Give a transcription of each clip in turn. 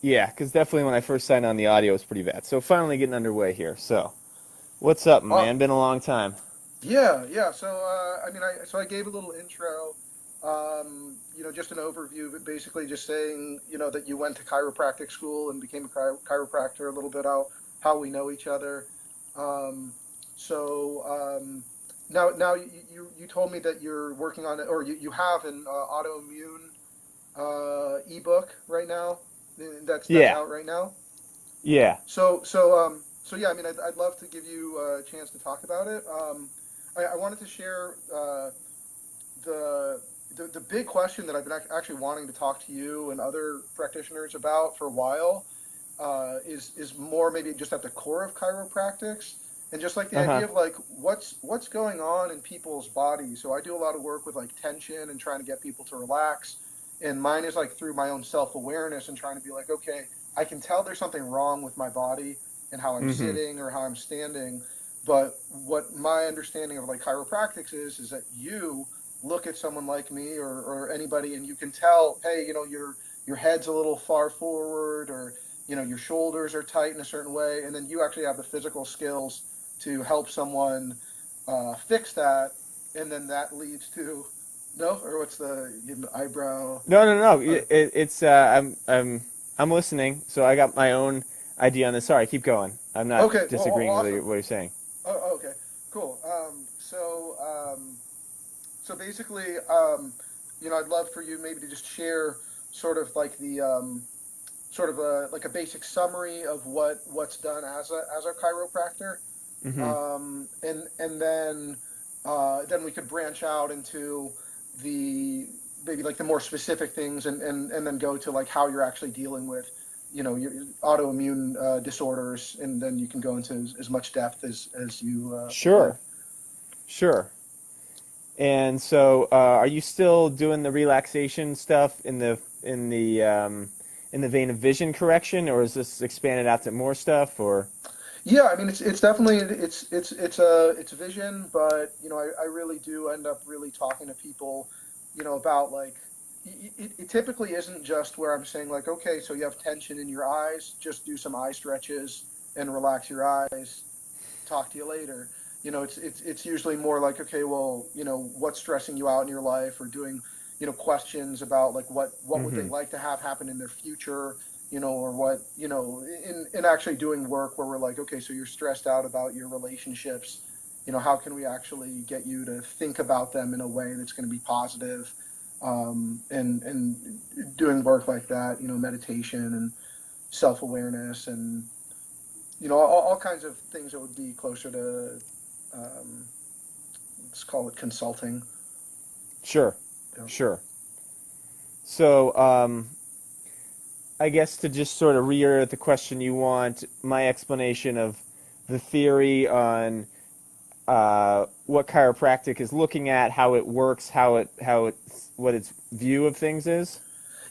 Yeah, because definitely when I first signed on, the audio was pretty bad. So finally getting underway here. So what's up, Uh, man? Been a long time. yeah, yeah. So, I gave a little intro, just an overview, but basically just saying, that you went to chiropractic school and became a chiropractor, a little bit how we know each other. Um, so, now you told me that you're working on it, or you have an autoimmune ebook right now, that's Yeah, out right now. yeah. So yeah, I'd love to give you a chance to talk about it. I wanted to share the, the big question that I've been actually wanting to talk to you and other practitioners about for a while. Is more maybe just at the core of chiropractics, and just like the Uh huh. idea of like what's going on in people's bodies. So I do a lot of work with like tension and trying to get people to relax, and mine is like through my own self-awareness and trying to be like, okay, I can tell there's something wrong with my body and how I'm Mm-hmm. sitting or how I'm standing. But what my understanding of like chiropractics is that you look at someone like me or anybody, and you can tell, hey, your head's a little far forward, or your shoulders are tight in a certain way, and then you actually have the physical skills to help someone fix that, and then that leads to no, or what's the eyebrow? No, no, no. Uh, It's I'm listening. So I got my own idea on this. Sorry, keep going. I'm not okay, well, disagreeing with awesome. what you're saying. Okay, cool. So basically, I'd love for you maybe to just share sort of like the sort of a basic summary of what's done as a chiropractor, Mm-hmm. and then we could branch out into the maybe like the more specific things, and then go to like how you're actually dealing with your autoimmune disorders, and then you can go into as much depth as you would like. Sure, sure. And so, are you still doing the relaxation stuff in the vein of vision correction, or is this expanded out to more stuff? Or Yeah, it's definitely it's vision, but I really do end up really talking to people, about like it typically isn't just where I'm saying like, okay, so you have tension in your eyes, just do some eye stretches and relax your eyes. Talk to you later. It's usually more like, okay, well, what's stressing you out in your life, or doing, questions about like what would they mm-hmm. like to have happen in their future, or what, in actually doing work where we're like, okay, so you're stressed out about your relationships, how can we actually get you to think about them in a way that's going to be positive, and doing work like that, meditation and self-awareness, and all kinds of things that would be closer to, um, let's call it consulting. Sure, You know. sure. So, I guess to just sort of reiterate the question, you want my explanation of the theory on what chiropractic is looking at, how it works, what its view of things is.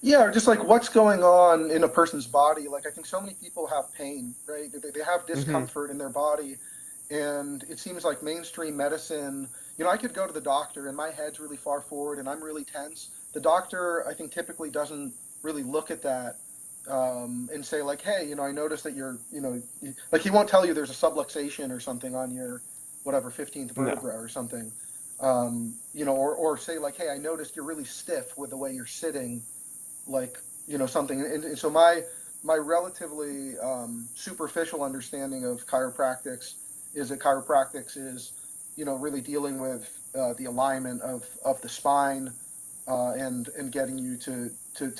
Yeah, or just like what's going on in a person's body. Like I think so many people have pain, right? They have Mm-hmm. discomfort in their body, and it seems like mainstream medicine. I could go to the doctor and my head's really far forward and I'm really tense. The doctor, I think, typically doesn't really look at that, and say like, hey, I noticed that you're, like he won't tell you there's a subluxation or something on your whatever 15th No. vertebra or something, or say like, hey, I noticed you're really stiff with the way you're sitting, like, something. And so my relatively superficial understanding of chiropractics is that chiropractics is, really dealing with the alignment of the spine, and getting you to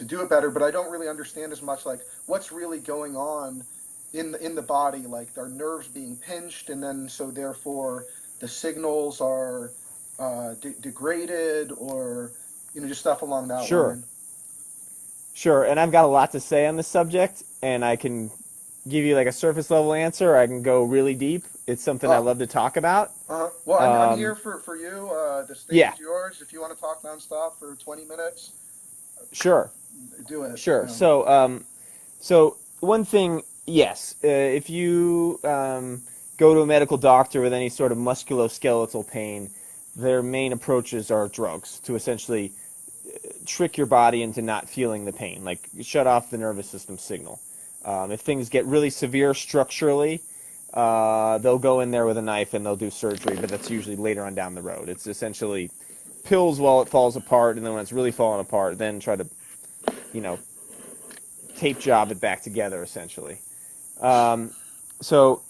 do it better. But I don't really understand as much like what's really going on in the body, like our nerves being pinched, and then so therefore the signals are degraded, or just stuff along that Sure, line. sure. And I've got a lot to say on this subject, and I can give you like a surface level answer. Or I can go really deep. It's something I Uh, love to talk about. Well, I'm Um, here for you. The stage yeah, is yours. If you want to talk nonstop for 20 minutes, sure, do it. sure. So one thing, yes, if you go to a medical doctor with any sort of musculoskeletal pain, their main approaches are drugs to essentially trick your body into not feeling the pain, like shut off the nervous system signal. If things get really severe structurally, they'll go in there with a knife and they'll do surgery, but that's usually later on down the road. It's essentially pills while it falls apart, and then when it's really falling apart, then try to, you know, tape job it back together, essentially. So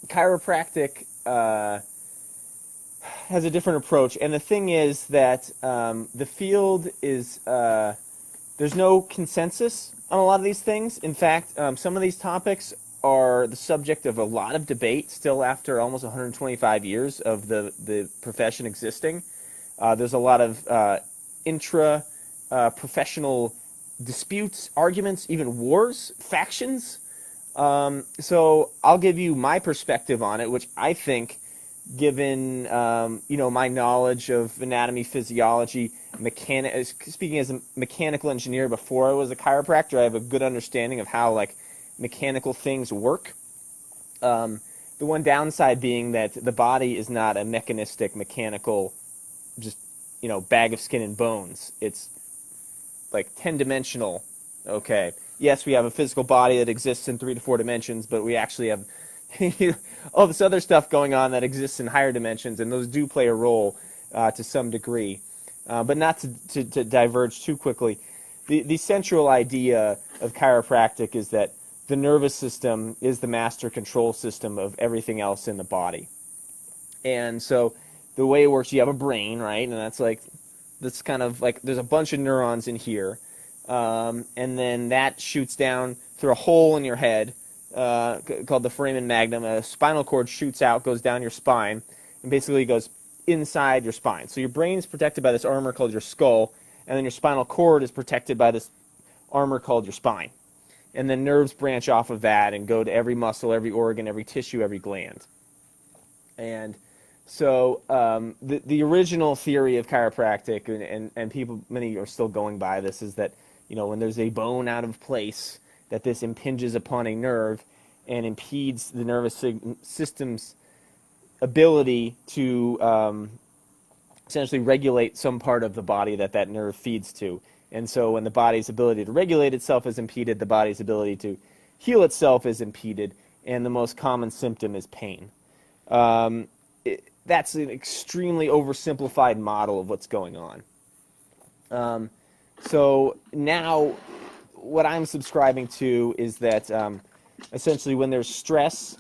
chiropractic has a different approach, and the thing is that the field is there's no consensus on a lot of these things. In fact, some of these topics are the subject of a lot of debate still after almost 125 years of the profession existing. There's a lot of intra-professional disputes, arguments, even wars, factions. So I'll give you my perspective on it, which I think, given my knowledge of anatomy, physiology, speaking as a mechanical engineer before I was a chiropractor, I have a good understanding of how mechanical things work. The one downside being that the body is not a mechanistic, mechanical, just bag of skin and bones. It's like 10-dimensional. Okay. Yes, we have a physical body that exists in 3 to 4 dimensions, but we actually have all this other stuff going on that exists in higher dimensions, and those do play a role to some degree. But not to diverge too quickly, the central idea of chiropractic is that the nervous system is the master control system of everything else in the body. And so the way it works, you have a brain, right? And that's kind of like there's a bunch of neurons in here. And then that shoots down through a hole in your head called the foramen magnum. A spinal cord shoots out, goes down your spine, and basically goes inside your spine. So your brain is protected by this armor called your skull, and then your spinal cord is protected by this armor called your spine. And then nerves branch off of that and go to every muscle, every organ, every tissue, every gland. And so the original theory of chiropractic, and people, many are still going by this, is that when there's a bone out of place, that this impinges upon a nerve and impedes the nervous system's ability to essentially regulate some part of the body that nerve feeds to. And so when the body's ability to regulate itself is impeded, the body's ability to heal itself is impeded, and the most common symptom is pain. That's an extremely oversimplified model of what's going on. So now what I'm subscribing to is that essentially when there's stress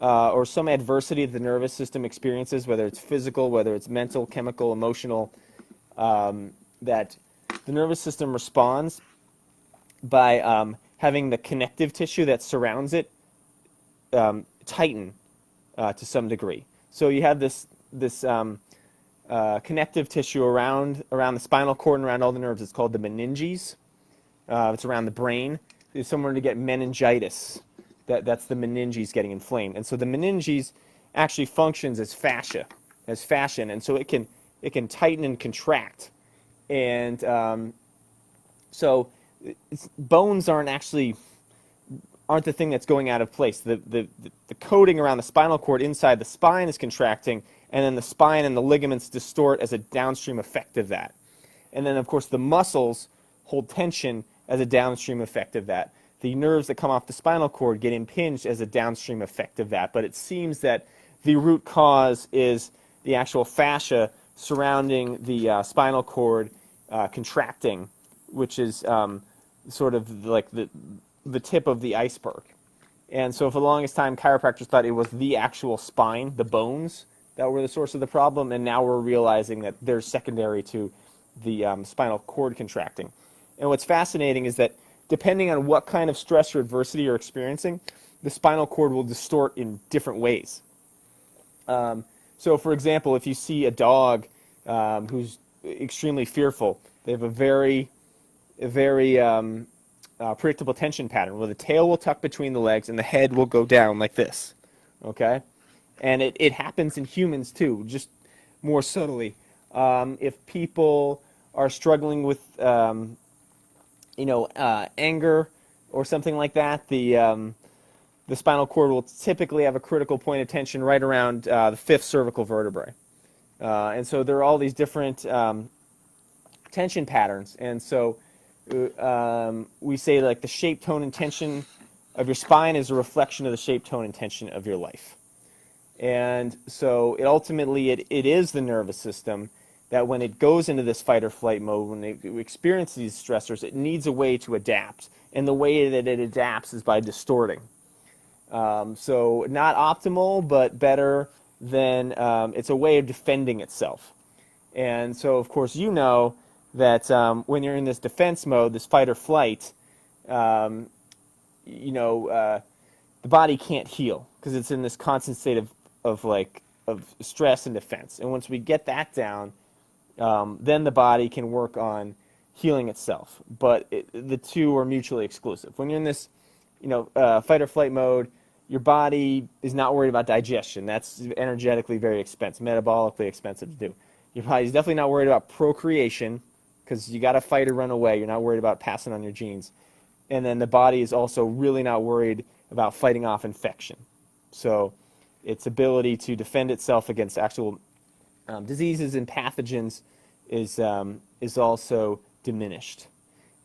or some adversity that the nervous system experiences, whether it's physical, whether it's mental, chemical, emotional, that the nervous system responds by having the connective tissue that surrounds it tighten to some degree. So you have this connective tissue around the spinal cord and around all the nerves. It's called the meninges. It's around the brain. If someone were to get meningitis, that's the meninges getting inflamed. And so the meninges actually functions as fascia, and so it can tighten and contract. And so bones aren't the thing that's going out of place. The coating around the spinal cord inside the spine is contracting, and then the spine and the ligaments distort as a downstream effect of that. And then, of course, the muscles hold tension as a downstream effect of that. The nerves that come off the spinal cord get impinged as a downstream effect of that. But it seems that the root cause is the actual fascia surrounding the spinal cord contracting, which is sort of like the tip of the iceberg. And so for the longest time, chiropractors thought it was the actual spine, the bones, that were the source of the problem, and now we're realizing that they're secondary to the spinal cord contracting. And what's fascinating is that depending on what kind of stress or adversity you're experiencing, the spinal cord will distort in different ways. So for example, if you see a dog who's extremely fearful, they have a very predictable tension pattern where the tail will tuck between the legs and the head will go down like this, okay? And it happens in humans too, just more subtly. If people are struggling with, anger or something like that, the spinal cord will typically have a critical point of tension right around the fifth cervical vertebrae. And so there are all these different tension patterns. And so we say like the shape, tone, and tension of your spine is a reflection of the shape, tone, and tension of your life. And so it is the nervous system that when it goes into this fight or flight mode, when it experiences these stressors, it needs a way to adapt. And the way that it adapts is by distorting. So not optimal, but better than it's a way of defending itself. And so, of course, you know that when you're in this defense mode, this fight or flight, um, you know, the body can't heal because it's in this constant state of stress and defense. And once we get that down, then the body can work on healing itself. But the two are mutually exclusive. When you're in this, fight or flight mode, your body is not worried about digestion. That's energetically very expensive, metabolically expensive to do. Your body's definitely not worried about procreation because you got to fight or run away. You're not worried about passing on your genes. And then the body is also really not worried about fighting off infection. So its ability to defend itself against actual diseases and pathogens is also diminished.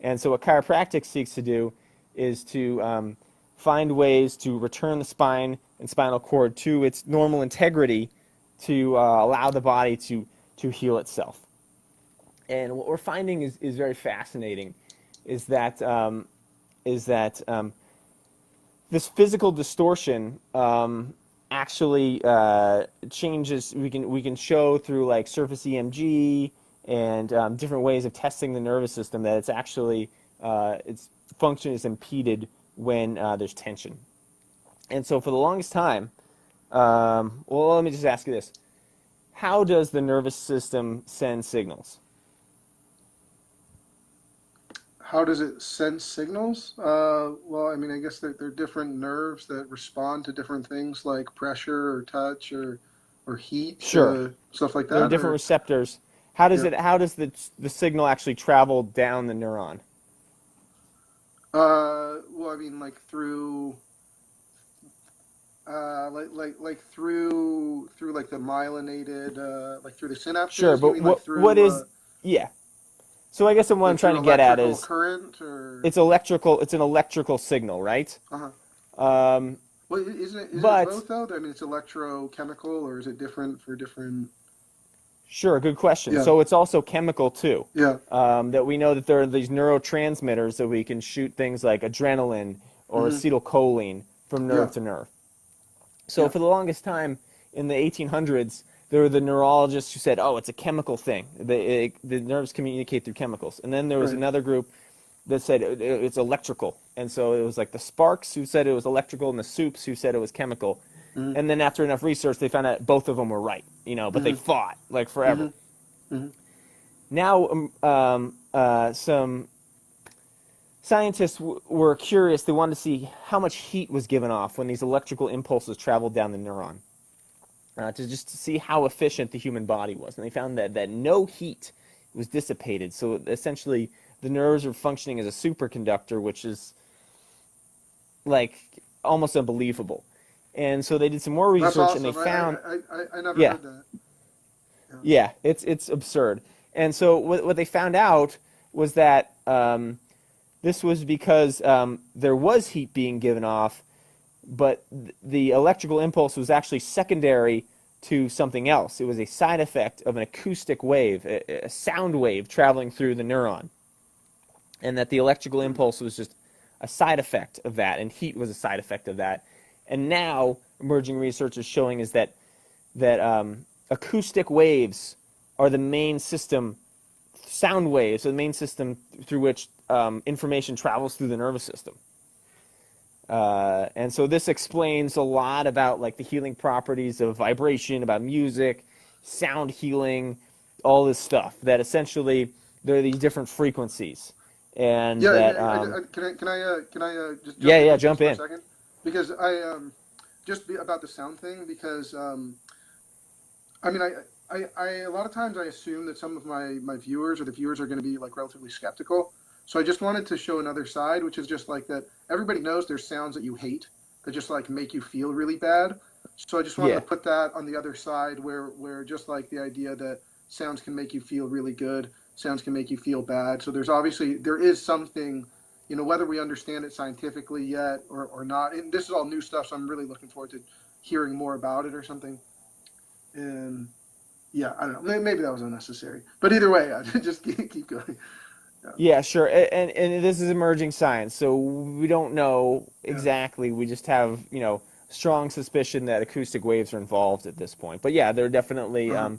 And so what chiropractic seeks to do is to find ways to return the spine and spinal cord to its normal integrity to allow the body to heal itself. And what we're finding is very fascinating, is that this physical distortion actually changes. We can show through like surface EMG and different ways of testing the nervous system that it's actually its function is impeded when there's tension. And so for the longest time, well, let me just ask you this: how does the nervous system send signals? How does it send signals? Well, I mean, I guess there are different nerves that respond to different things like pressure or touch or heat, Sure, stuff like there are that. different Or receptors. How does yeah, it? How does the signal actually travel down the neuron? well, I mean, like through through like the myelinated like through the Sure, synapses. You but mean like what through is? Yeah. So I guess what I'm like trying through to get at electrical is current or it's electrical. It's an electrical signal, right? uh-huh. Um, Well, isn't it but both though? I mean, it's electrochemical, or is it different for different? sure, good question. Yeah, So it's also chemical too. yeah, That we know that there are these neurotransmitters that we can shoot things like adrenaline or hmm, acetylcholine from nerve yeah, to nerve. So yeah, for the longest time in the 1800s, there were the neurologists who said, "Oh, it's a chemical thing. The nerves communicate through chemicals." And then there was right. another group that said it's electrical. And so it was like the Sparks who said it was electrical and the Supes who said it was chemical. Hmm, And then after enough research, they found out both of them were right, but they hmm, fought like hmm, forever. hmm. Now, some scientists were curious. They wanted to see how much heat was given off when these electrical impulses traveled down the neuron, to see how efficient the human body was. And they found that no heat was dissipated. So essentially, the nerves are functioning as a superconductor, which is like almost unbelievable. And so they did some more That's research, and they awesome. found, I never yeah, heard that. Yeah. yeah, it's absurd. And so what they found out was that this was because there was heat being given off, but the electrical impulse was actually secondary to something else. It was a side effect of an acoustic wave, a sound wave traveling through the neuron, and that the electrical Hmm. impulse was just a side effect of that, and heat was a side effect of that. And now emerging research is showing is that acoustic waves are the main system, sound waves are the main system through which information travels through the nervous system. And so this explains a lot about like the healing properties of vibration, about music, sound healing, all this stuff. That essentially there are these different frequencies, and Yeah, that just yeah, jump in yeah, with this jump for a in. second because about the sound thing because I mean I a lot of times I assume that some of my viewers or the viewers are going to be like relatively skeptical. So I just wanted to show another side, which is just like that everybody knows there's sounds that you hate that just like make you feel really bad. So I just wanted to put that on the other side where just like the idea that sounds can make you feel really good. sounds can make you feel bad. So there is something, whether we understand it scientifically yet or not. And this is all new stuff, so I'm really looking forward to hearing more about it or something. And yeah, I don't know. Maybe that was unnecessary, but either way, I just keep going. Yeah. Yeah, sure. And this is emerging science, so we don't know Yeah. exactly. We just have, strong suspicion that acoustic waves are involved at this point. But yeah, they're definitely, Uh-huh.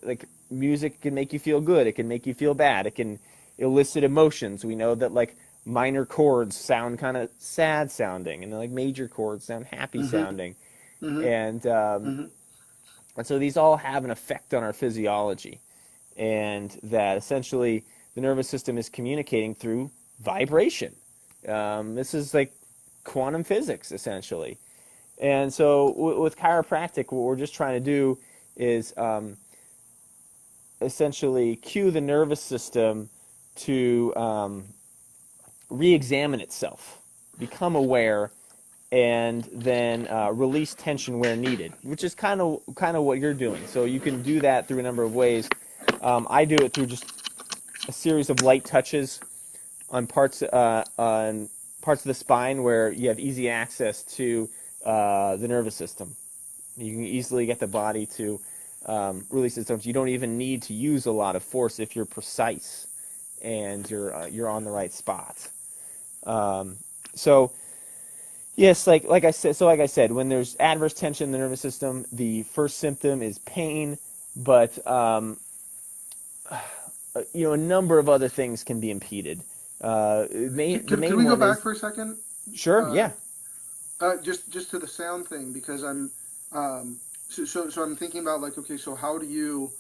like music can make you feel good. It can make you feel bad. It can elicit emotions. We know that like minor chords sound kind of sad sounding, and like major chords sound happy Mm-hmm. sounding, Mm-hmm. and Mm-hmm. and so these all have an effect on our physiology, and that essentially the nervous system is communicating through vibration. This is like quantum physics, essentially. And so with chiropractic, what we're just trying to do is essentially cue the nervous system to re-examine itself, become aware, and then release tension where needed, which is kind of what you're doing. So you can do that through a number of ways. I do it through just a series of light touches on parts of the spine where you have easy access to the nervous system. You can easily get the body to release itself. You don't even need to use a lot of force if you're precise and you're on the right spot. So yes, like I said, when there's adverse tension in the nervous system, the first symptom is pain, but a number of other things can be impeded. The Can main we go one back is for a second? sure, Uh, yeah, just to the sound thing, because um, so I'm thinking about like, okay, so how do you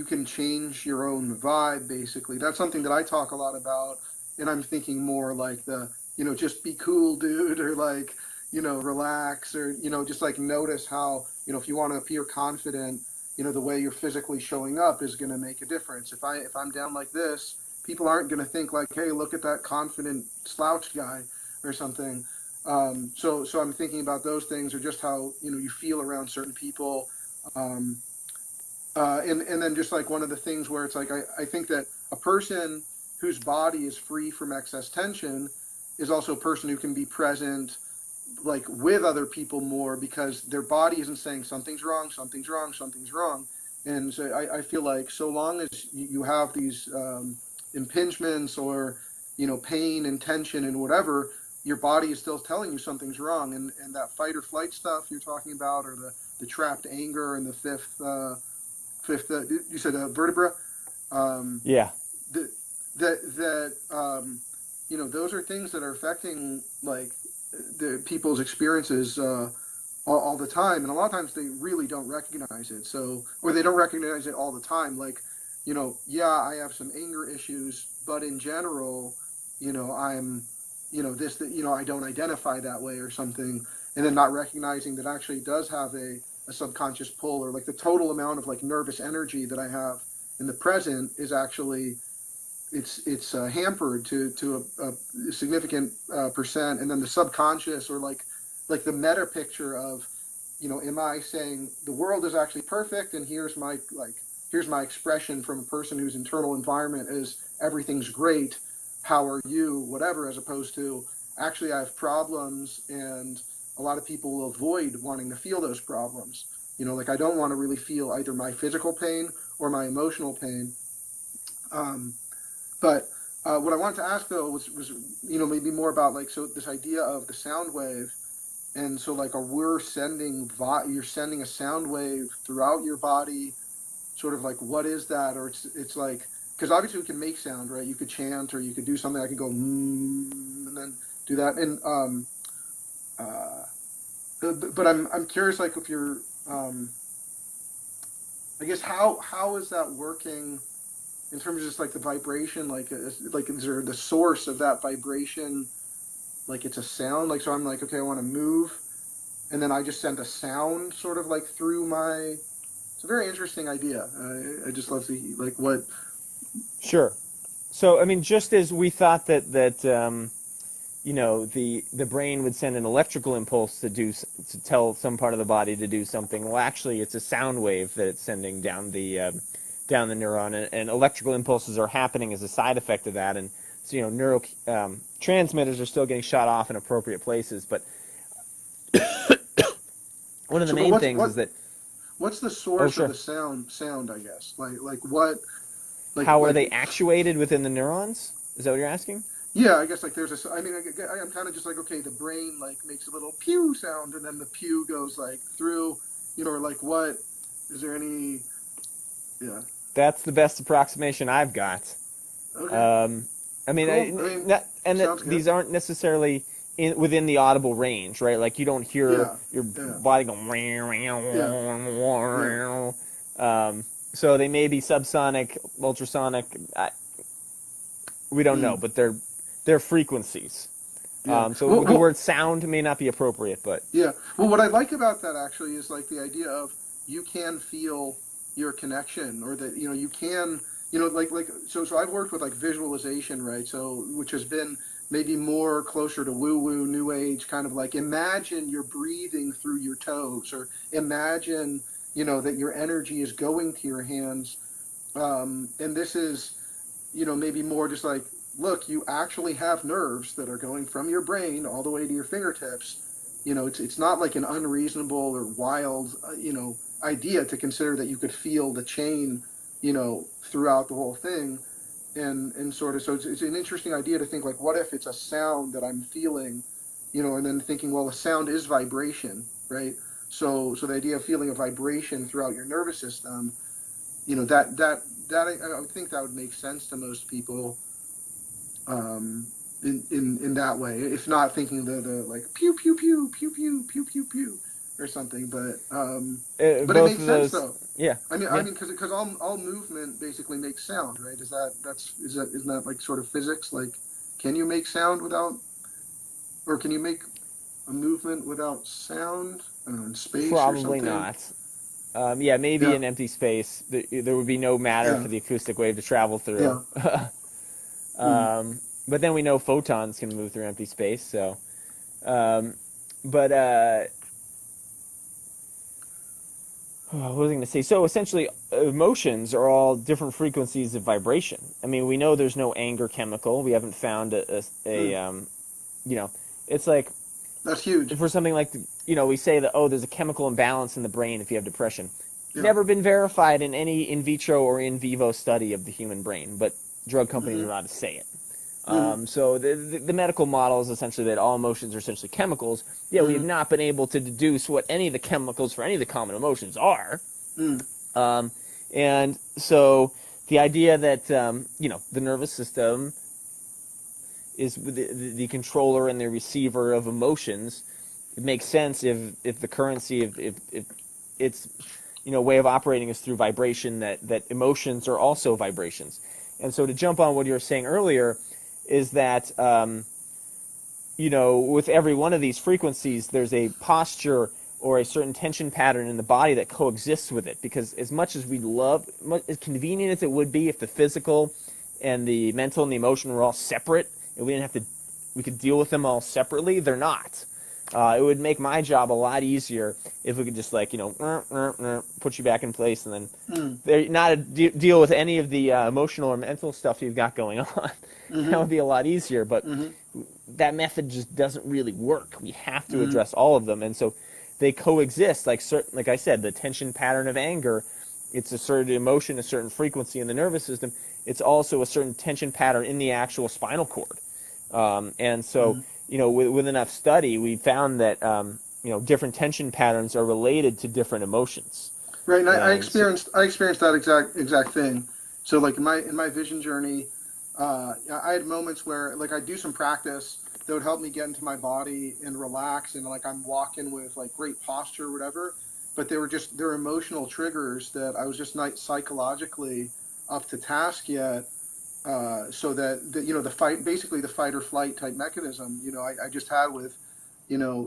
can change your own vibe, basically. That's something that I talk a lot about, and I'm thinking more like just be cool, dude, or like, relax, or just like notice how, if you want to appear confident, the way you're physically showing up is going to make a difference. If I'm down like this, people aren't going to think like, hey, look at that confident slouch guy or something. So I'm thinking about those things, or just how you feel around certain people. Um, and then just like one of the things where it's like I think that a person whose body is free from excess tension is also a person who can be present like with other people more, because their body isn't saying something's wrong, something's wrong, something's wrong. And so I feel like so long as you have these impingements, or pain and tension and whatever, your body is still telling you something's wrong. And that fight or flight stuff you're talking about, or the trapped anger and the fifth, you said vertebra, um, yeah, that those are things that are affecting like the people's experiences all the time, and a lot of times they really don't recognize it. So, or they don't recognize it all the time. Like, yeah, I have some anger issues, but in general, I'm, this that I don't identify that way or something, and then not recognizing that actually does have a subconscious pull, or like the total amount of like nervous energy that I have in the present is actually it's hampered to a significant percent. And then the subconscious, or like the meta picture of am I saying the world is actually perfect, and here's my expression from a person whose internal environment is everything's great, how are you, whatever, as opposed to actually I have problems, and a lot of people will avoid wanting to feel those problems. Like I don't want to really feel either my physical pain or my emotional pain. Um, but what I wanted to ask though was maybe more about like, so this idea of the sound wave, and so like you're sending a sound wave throughout your body, sort of like what is that, or it's like, because obviously we can make sound, right? You could chant, or you could do something. I could go and then do that, and uh, but I'm curious, like if you're I guess how is that working in terms of just like the vibration, like is there the source of that vibration, like it's a sound, like, so I'm like, okay, I want to move, and then I just send a sound sort of like through my. It's a very interesting idea. I just love to like what. sure. So I mean, just as we thought that the brain would send an electrical impulse to tell some part of the body to do something. Well, actually, it's a sound wave that it's sending down down the neuron, and electrical impulses are happening as a side effect of that, and so neuro transmitters are still getting shot off in appropriate places. But one of the So, but main things is that, what's the oh source of sure, the sound? I guess like what how are like they actuated within the neurons? Is that what you're asking? yeah, I guess like there's a. I mean, I'm kind of just like okay, the brain like makes a little pew sound, and then the pew goes like through, or like what? Is there any? Yeah. That's the best approximation I've got. Okay. Um, I mean, Cool. I mean, sounds good. these aren't necessarily within the audible range, right? Like you don't hear Yeah. your Yeah. body going. Yeah. Yeah. So they may be subsonic, ultrasonic. We don't know, Mm. but they're frequencies. Yeah. So the word sound may not be appropriate, but Yeah. Well, what I like about that actually is like the idea of you can feel your connection, or that you can so I've worked with like visualization, right? So which has been maybe more closer to woo woo new age kind of like imagine you're breathing through your toes, or imagine that your energy is going to your hands, and this is maybe more just like, look, you actually have nerves that are going from your brain all the way to your fingertips. It's not like an unreasonable or wild, idea to consider that you could feel the chain, throughout the whole thing. And sort of, so it's an interesting idea to think like, what if it's a sound that I'm feeling, and then thinking, well, a sound is vibration, right? So the idea of feeling a vibration throughout your nervous system, I would think that would make sense to most people, in that way. If not thinking the like pew pew pew pew pew pew pew pew or something, but it both makes of sense those, though. yeah, I yeah. mean, because all movement basically makes sound, right? Isn't that like sort of physics? Like, can you make sound without, or can you make a movement without sound? I don't know, in space or Probably something. not. Yeah, maybe Yeah, in empty space there would be no matter yeah, for the acoustic wave to travel through. yeah. Mm. But then we know photons can move through empty space. So, um, but what was I going to say? So essentially, emotions are all different frequencies of vibration. I mean, we know there's no anger chemical. We haven't found Mm. you know, it's like That's huge. for something like, we say that, oh, there's a chemical imbalance in the brain if you have depression. Yeah. Never been verified in any in vitro or in vivo study of the human brain, but drug companies Mm-hmm. are allowed to say it. Mm-hmm. So the medical model is essentially that all emotions are essentially chemicals. Yeah, we have Mm-hmm. not been able to deduce what any of the chemicals for any of the common emotions are. Mm. Um, and so the idea that, the nervous system is the controller and the receiver of emotions, it makes sense if the currency, if its way of operating is through vibration, that emotions are also vibrations. And so to jump on what you were saying earlier is that with every one of these frequencies, there's a posture or a certain tension pattern in the body that coexists with it. Because as much as we love, as convenient as it would be if the physical and the mental and the emotional were all separate, and we could deal with them all separately, they're not. It would make my job a lot easier if we could just put you back in place, and then Mm. not deal with any of the emotional or mental stuff you've got going on. That Mm-hmm. would be a lot easier, but Mm-hmm. that method just doesn't really work. We have to Mm-hmm. address all of them, and so they coexist. Like I said, the tension pattern of anger, it's a certain emotion, a certain frequency in the nervous system. It's also a certain tension pattern in the actual spinal cord. And so, Mm-hmm. with enough study, we found that different tension patterns are related to different emotions. Right, and And so, I experienced that exact thing. So like in my vision journey, I had moments where like I do some practice that would help me get into my body and relax, and like I'm walking with like great posture or whatever. But they're emotional triggers that I was just not psychologically up to task yet. So that the fight, basically the fight or flight type mechanism, I just had with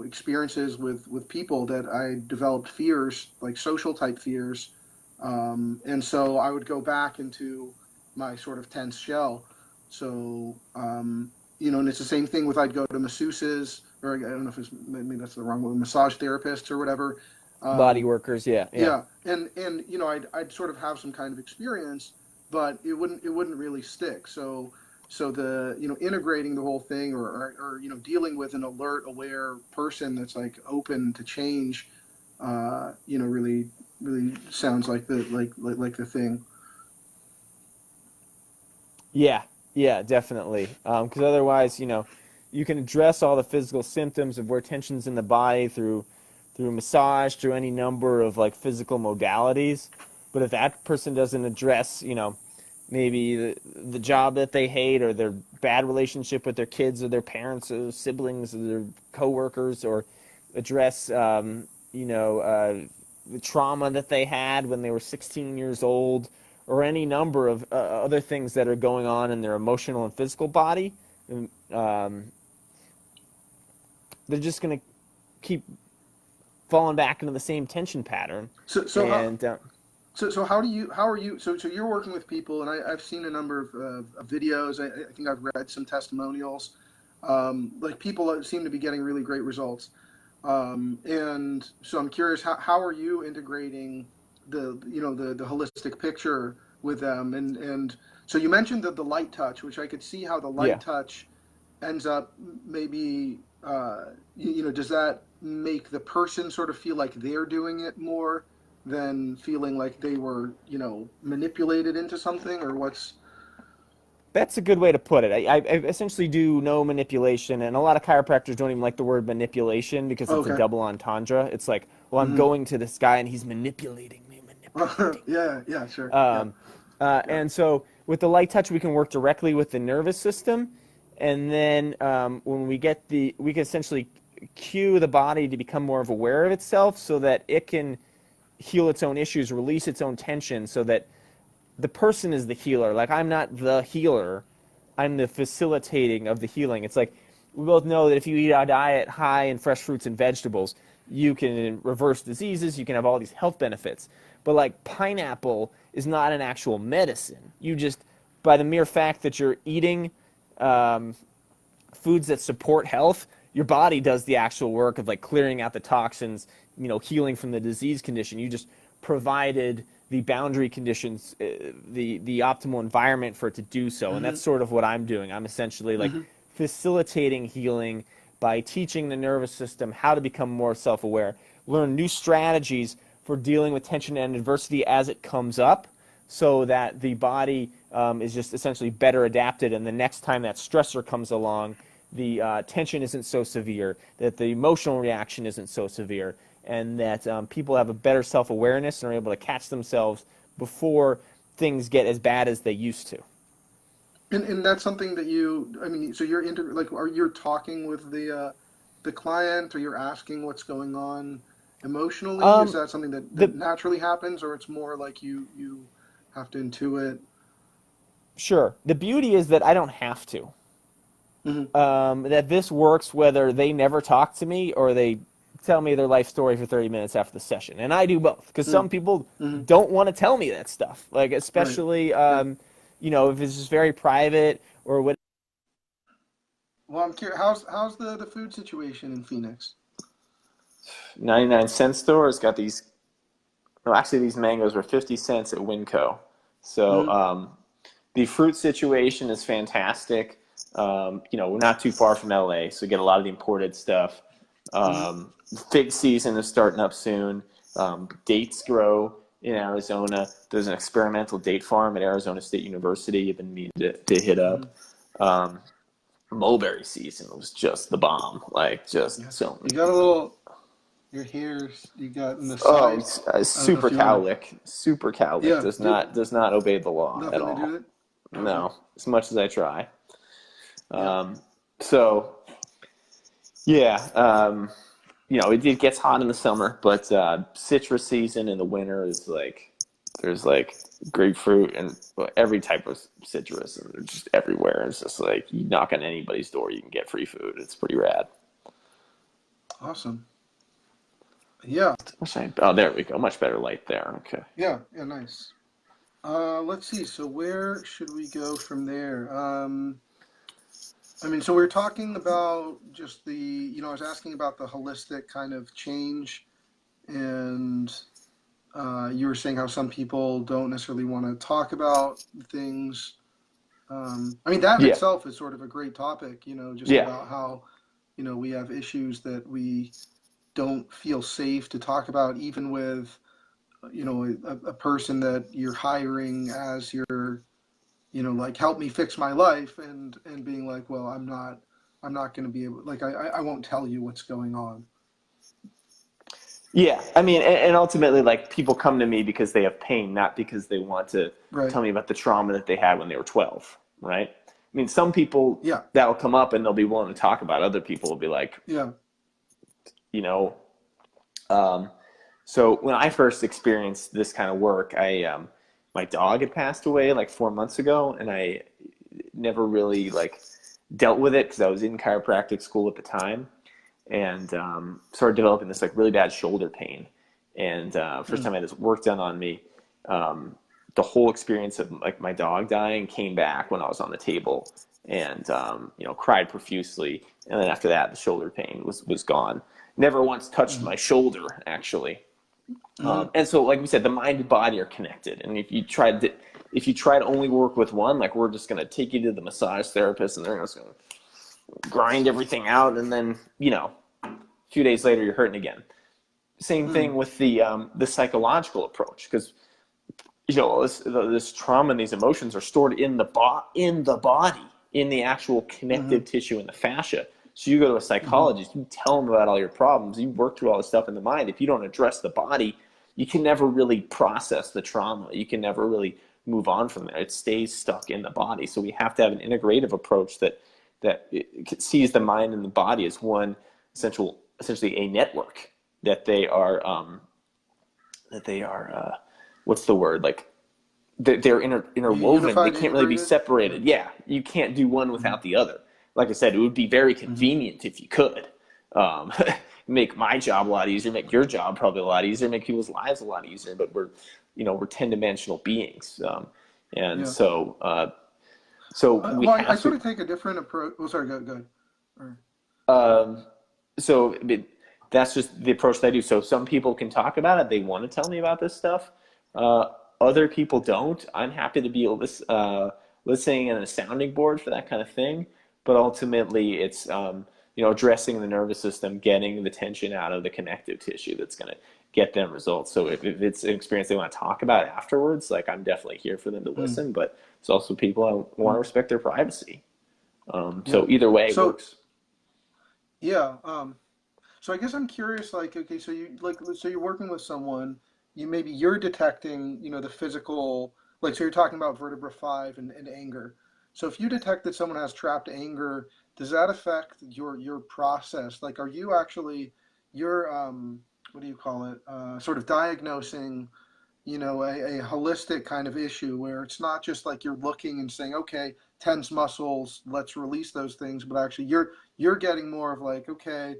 experiences with people that I developed fears, like social type fears, and so I would go back into my sort of tense shell. So and it's the same thing with I'd go to masseuses, or I don't know if it's maybe that's the wrong word, massage therapists or whatever, Body workers, yeah, yeah. Yeah, and I'd sort of have some kind of experience, but it wouldn't really stick. So the integrating the whole thing, or dealing with an alert, aware person that's like open to change, really sounds like the thing. Yeah, yeah, definitely. Because otherwise, you can address all the physical symptoms of where tension's in the body through massage, through any number of like physical modalities. But if that person doesn't address, maybe the job that they hate, or their bad relationship with their kids or their parents or siblings or their coworkers, or address, the trauma that they had when they were 16 years old, or any number of other things that are going on in their emotional and physical body, um, they're just going to keep falling back into the same tension pattern. So so how And so how are you so you're working with people, and I've seen a number of videos. I think I've read some testimonials. Like people that seem to be getting really great results. And so I'm curious, how are you integrating the holistic picture with them? And so you mentioned the light touch, which I could see how the light yeah, touch ends up maybe, does that make the person sort of feel like they're doing it more than feeling like they were, manipulated into something, or what's? that's a good way to put it. I essentially do no manipulation, and a lot of chiropractors don't even like the word manipulation because it's a Okay. double entendre. It's like, well, I'm Hmm. going to this guy and he's manipulating me, manipulating me. Yeah, yeah, sure. Yeah, Um, yeah. and so with the light touch, we can work directly with the nervous system, and then when we can essentially cue the body to become more of aware of itself, so that it can heal its own issues, release its own tension, so that the person is the healer. Like, I'm not the healer, I'm the facilitating of the healing. It's like we both know that if you eat a diet high in fresh fruits and vegetables, you can reverse diseases, you can have all these health benefits. But like, pineapple is not an actual medicine. You just, by the mere fact that you're eating um, foods that support health, your body does the actual work of like clearing out the toxins, healing from the disease condition. You just provided the boundary conditions, the optimal environment for it to do so, and that's Hmm. sort of what I'm doing. I'm essentially like Hmm. facilitating healing by teaching the nervous system how to become more self-aware, learn new strategies for dealing with tension and adversity as it comes up, so that the body is just essentially better adapted, and the next time that stressor comes along, the tension isn't so severe, that the emotional reaction isn't so severe, and that people have a better self-awareness and are able to catch themselves before things get as bad as they used to. And that's something that I mean, so like, are you talking with the client, or you're asking what's going on emotionally? Is Um, that something that the naturally happens, or it's more like you have to intuit? Sure, the beauty is that I don't have to. Hmm. That this works whether they never talk to me or they tell me their life story for 30 minutes after the session. And I do both, because some people Hmm. don't want to tell me that stuff. Like, Right. especially, Yeah. if it's just very private or what. Well, I'm curious. How's the food situation in Phoenix? 99-cent store has got these. Well, actually, these mangoes were 50 cents at Winco. So Hmm. the fruit situation is fantastic. We're not too far from LA, so we get a lot of the imported stuff. Hmm. Fig season is starting up soon. Dates grow in Arizona. There's an experimental date farm at Arizona State University I've been meaning to hit Hmm. up. Um, Mulberry season was just the bomb. Like, just Yeah. so You got a little. Your hairs you got in the oh, side. I don't know super if you want to. cowlick. Super cowlick Yeah. does not obey the law at Nothing to do all. with it. Okay. No, as much as I try. Yeah. Um, so yeah, it gets hot in the summer, but citrus season in the winter is like there's like grapefruit and every type of citrus, and they're just everywhere. It's just like you knock on anybody's door, you can get free food. It's pretty rad. Awesome. Yeah. Oh, there we go. Much better light there. Okay. Yeah. Yeah. Nice. Let's see. So where should we go from there? I mean, so we are talking about just I was asking about the holistic kind of change and you were saying how some people don't necessarily want to talk about things. I mean, that in Yeah. itself is sort of a great topic, just Yeah. about how, we have issues that we don't feel safe to talk about, even with, a person that you're hiring as your, like, help me fix my life, and being like, well, I'm not going to be able, like, I won't tell you what's going on. Yeah, I mean, and ultimately, like, people come to me because they have pain, not because they want to Right. tell me about the trauma that they had when they were 12, right? I mean, some people Yeah. that'll come up and they'll be willing to talk about. Other people will be like, Yeah. you know, um, so when I first experienced this kind of work, my dog had passed away like 4 months ago, and I never really like dealt with it because I was in chiropractic school at the time, and started developing this like really bad shoulder pain. And first Mm. time I had this work done on me, um, the whole experience of like my dog dying came back when I was on the table, and cried profusely. And then after that, the shoulder pain was gone. Never once touched Mm. my shoulder actually. Mm. And so, like we said, the mind and body are connected. And if you try to only work with one, like we're just going to take you to the massage therapist, and they're just going to grind everything out, and then a few days later you're hurting again. Same Mm. thing with the psychological approach, because this trauma and these emotions are stored in the body, in the actual connective Mm. tissue in the fascia. So you go to a Mm. psychologist, you tell them about all your problems, you work through all this stuff in the mind. If you don't address the body, you can never really process the trauma. You can never really move on from there. It stays stuck in the body. So we have to have an integrative approach that it sees the mind and the body as one essentially a network, that they are what's the word, like they're interwoven. They Unified, can't really be integrated. Yeah. separated. Yeah, you can't do one Mm. without the other. Like I said, it would be very Mm. convenient if you could. Um, make my job a lot easier, make your job probably a lot easier, make people's lives a lot easier. But we're 10-dimensional beings, and Yeah. so we Well, I have sort to. of take a different approach. Oh, sorry. Go ahead. Or- Um, so that's just the approach that I do. So some people can talk about it; they want to tell me about this stuff. Uh, Other people don't. I'm happy to be listening and a sounding board for that kind of thing. But ultimately, it's addressing the nervous system, getting the tension out of the connective tissue that's going to get them results. So if it's an experience they want to talk about afterwards, like I'm definitely here for them to Mm. listen. But it's also people I want to Mm. respect their privacy. Yeah. So either way So works. yeah. So I guess I'm curious. Like, okay, so you're working with someone. Maybe you're detecting, the physical. Like, so you're talking about vertebra 5 and anger. So if you detect that someone has trapped anger, does that affect your process? Like, are you actually you're what do you call it? Sort of diagnosing, a holistic kind of issue where it's not just like you're looking and saying, okay, tense muscles, let's release those things, but actually you're getting more of like, okay,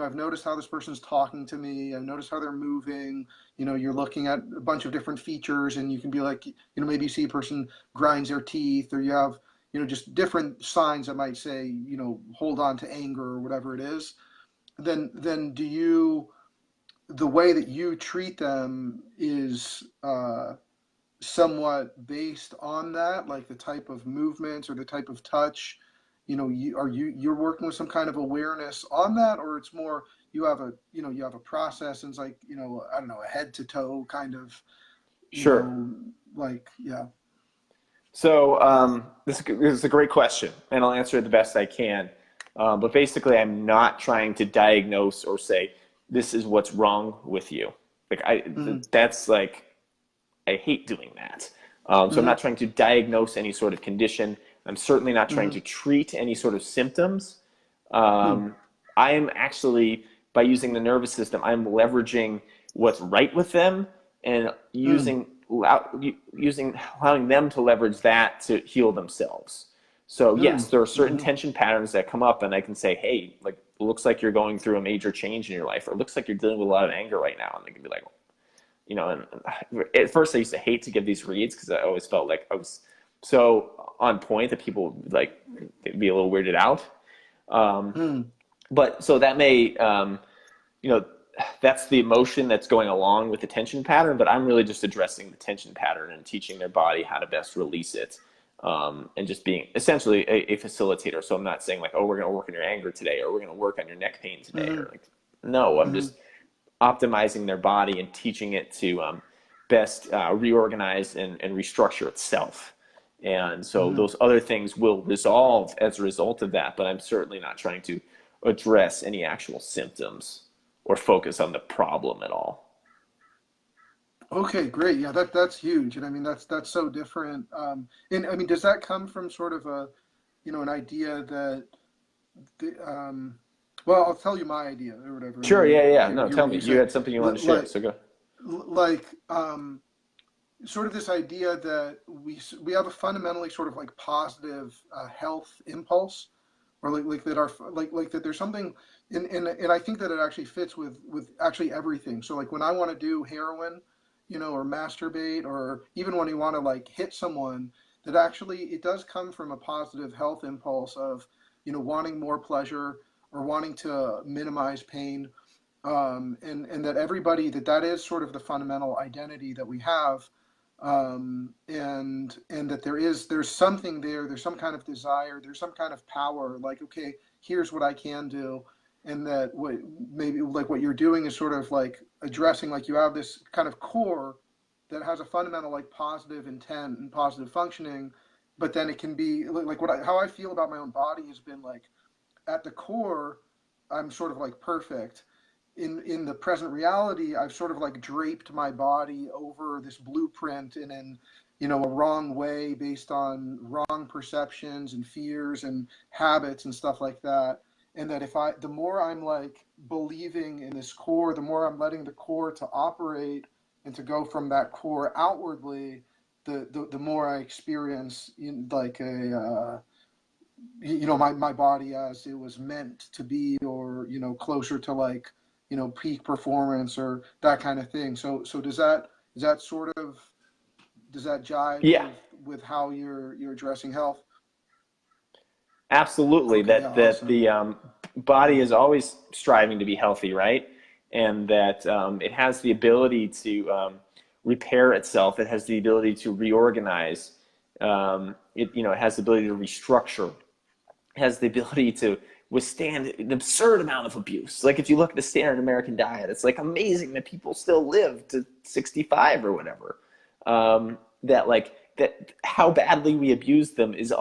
I've noticed how this person's talking to me. I've noticed how they're moving. You're looking at a bunch of different features, and you can be like, maybe you see a person grinds their teeth, or you have, just different signs that might say, hold on to anger or whatever it is. Then do you the way that you treat them is somewhat based on that, like the type of movements or the type of touch. You're working with some kind of awareness on that, or it's more you have a process, and it's like, I don't know, a head to toe kind of, Sure. like, yeah. So this is a great question, and I'll answer it the best I can. But basically, I'm not trying to diagnose or say this is what's wrong with you. Like Mm-hmm. that's like I hate doing that. So I'm Mm-hmm. not trying to diagnose any sort of condition. I'm certainly not trying Mm-hmm. to treat any sort of symptoms. Hmm. I am actually, by using the nervous system, I'm leveraging what's right with them, and Hmm. allowing them to leverage that to heal themselves. So Hmm. yes, there are certain Hmm. tension patterns that come up, and I can say, hey, like it looks like you're going through a major change in your life, or it looks like you're dealing with a lot of anger right now, and they can be like, and at first I used to hate to give these reads because I always felt like I was so on point that people would like be a little weirded out. Um, Hmm. but so that may, you know, that's the emotion that's going along with the tension pattern, but I'm really just addressing the tension pattern and teaching their body how to best release it. And just being essentially a facilitator. So I'm not saying like, oh, we're going to work on your anger today, or we're going to work on your neck pain today, Mm-hmm. or like, no, I'm Mm-hmm. just optimizing their body and teaching it to best reorganize and restructure itself. And so Mm-hmm. those other things will resolve as a result of that, but I'm certainly not trying to address any actual symptoms or focus on the problem at all. Okay, great. Yeah, that's huge, and I mean that's so different. And I mean, does that come from sort of a, an idea that the, well, I'll tell you my idea or whatever, and Sure, then yeah, yeah. hear No, hear tell what me. you You say. had something you wanted L- to share, Like so go. like sort of this idea that we have a fundamentally sort of like positive health impulse, or like that our like that there's something and I think that it actually fits with actually everything. So like when I want to do heroin, or masturbate, or even when you want to like hit someone, that actually it does come from a positive health impulse of, wanting more pleasure or wanting to minimize pain. And that everybody that is sort of the fundamental identity that we have. And that there's something there, there's some kind of desire, there's some kind of power, like, okay, here's what I can do. And that what maybe like what you're doing is sort of like addressing, like you have this kind of core that has a fundamental like positive intent and positive functioning, but then it can be like how I feel about my own body has been like, at the core, I'm sort of like perfect. In the present reality, I've sort of like draped my body over this blueprint in a wrong way, based on wrong perceptions and fears and habits and stuff like that. And that the more I'm like believing in this core, the more I'm letting the core to operate and to go from that core outwardly, the more I experience in like my body as it was meant to be, or closer to like peak performance or that kind of thing. So is that sort of, does that jive Yeah, with how you're addressing health? absolutely. Okay, yeah, That awesome. the body is always striving to be healthy, right? And that it has the ability to repair itself. It has the ability to reorganize. It has the ability to restructure. It has the ability to withstand an absurd amount of abuse. Like if you look at the standard American diet, it's like amazing that people still live to 65 or whatever. That like that how badly we abuse them is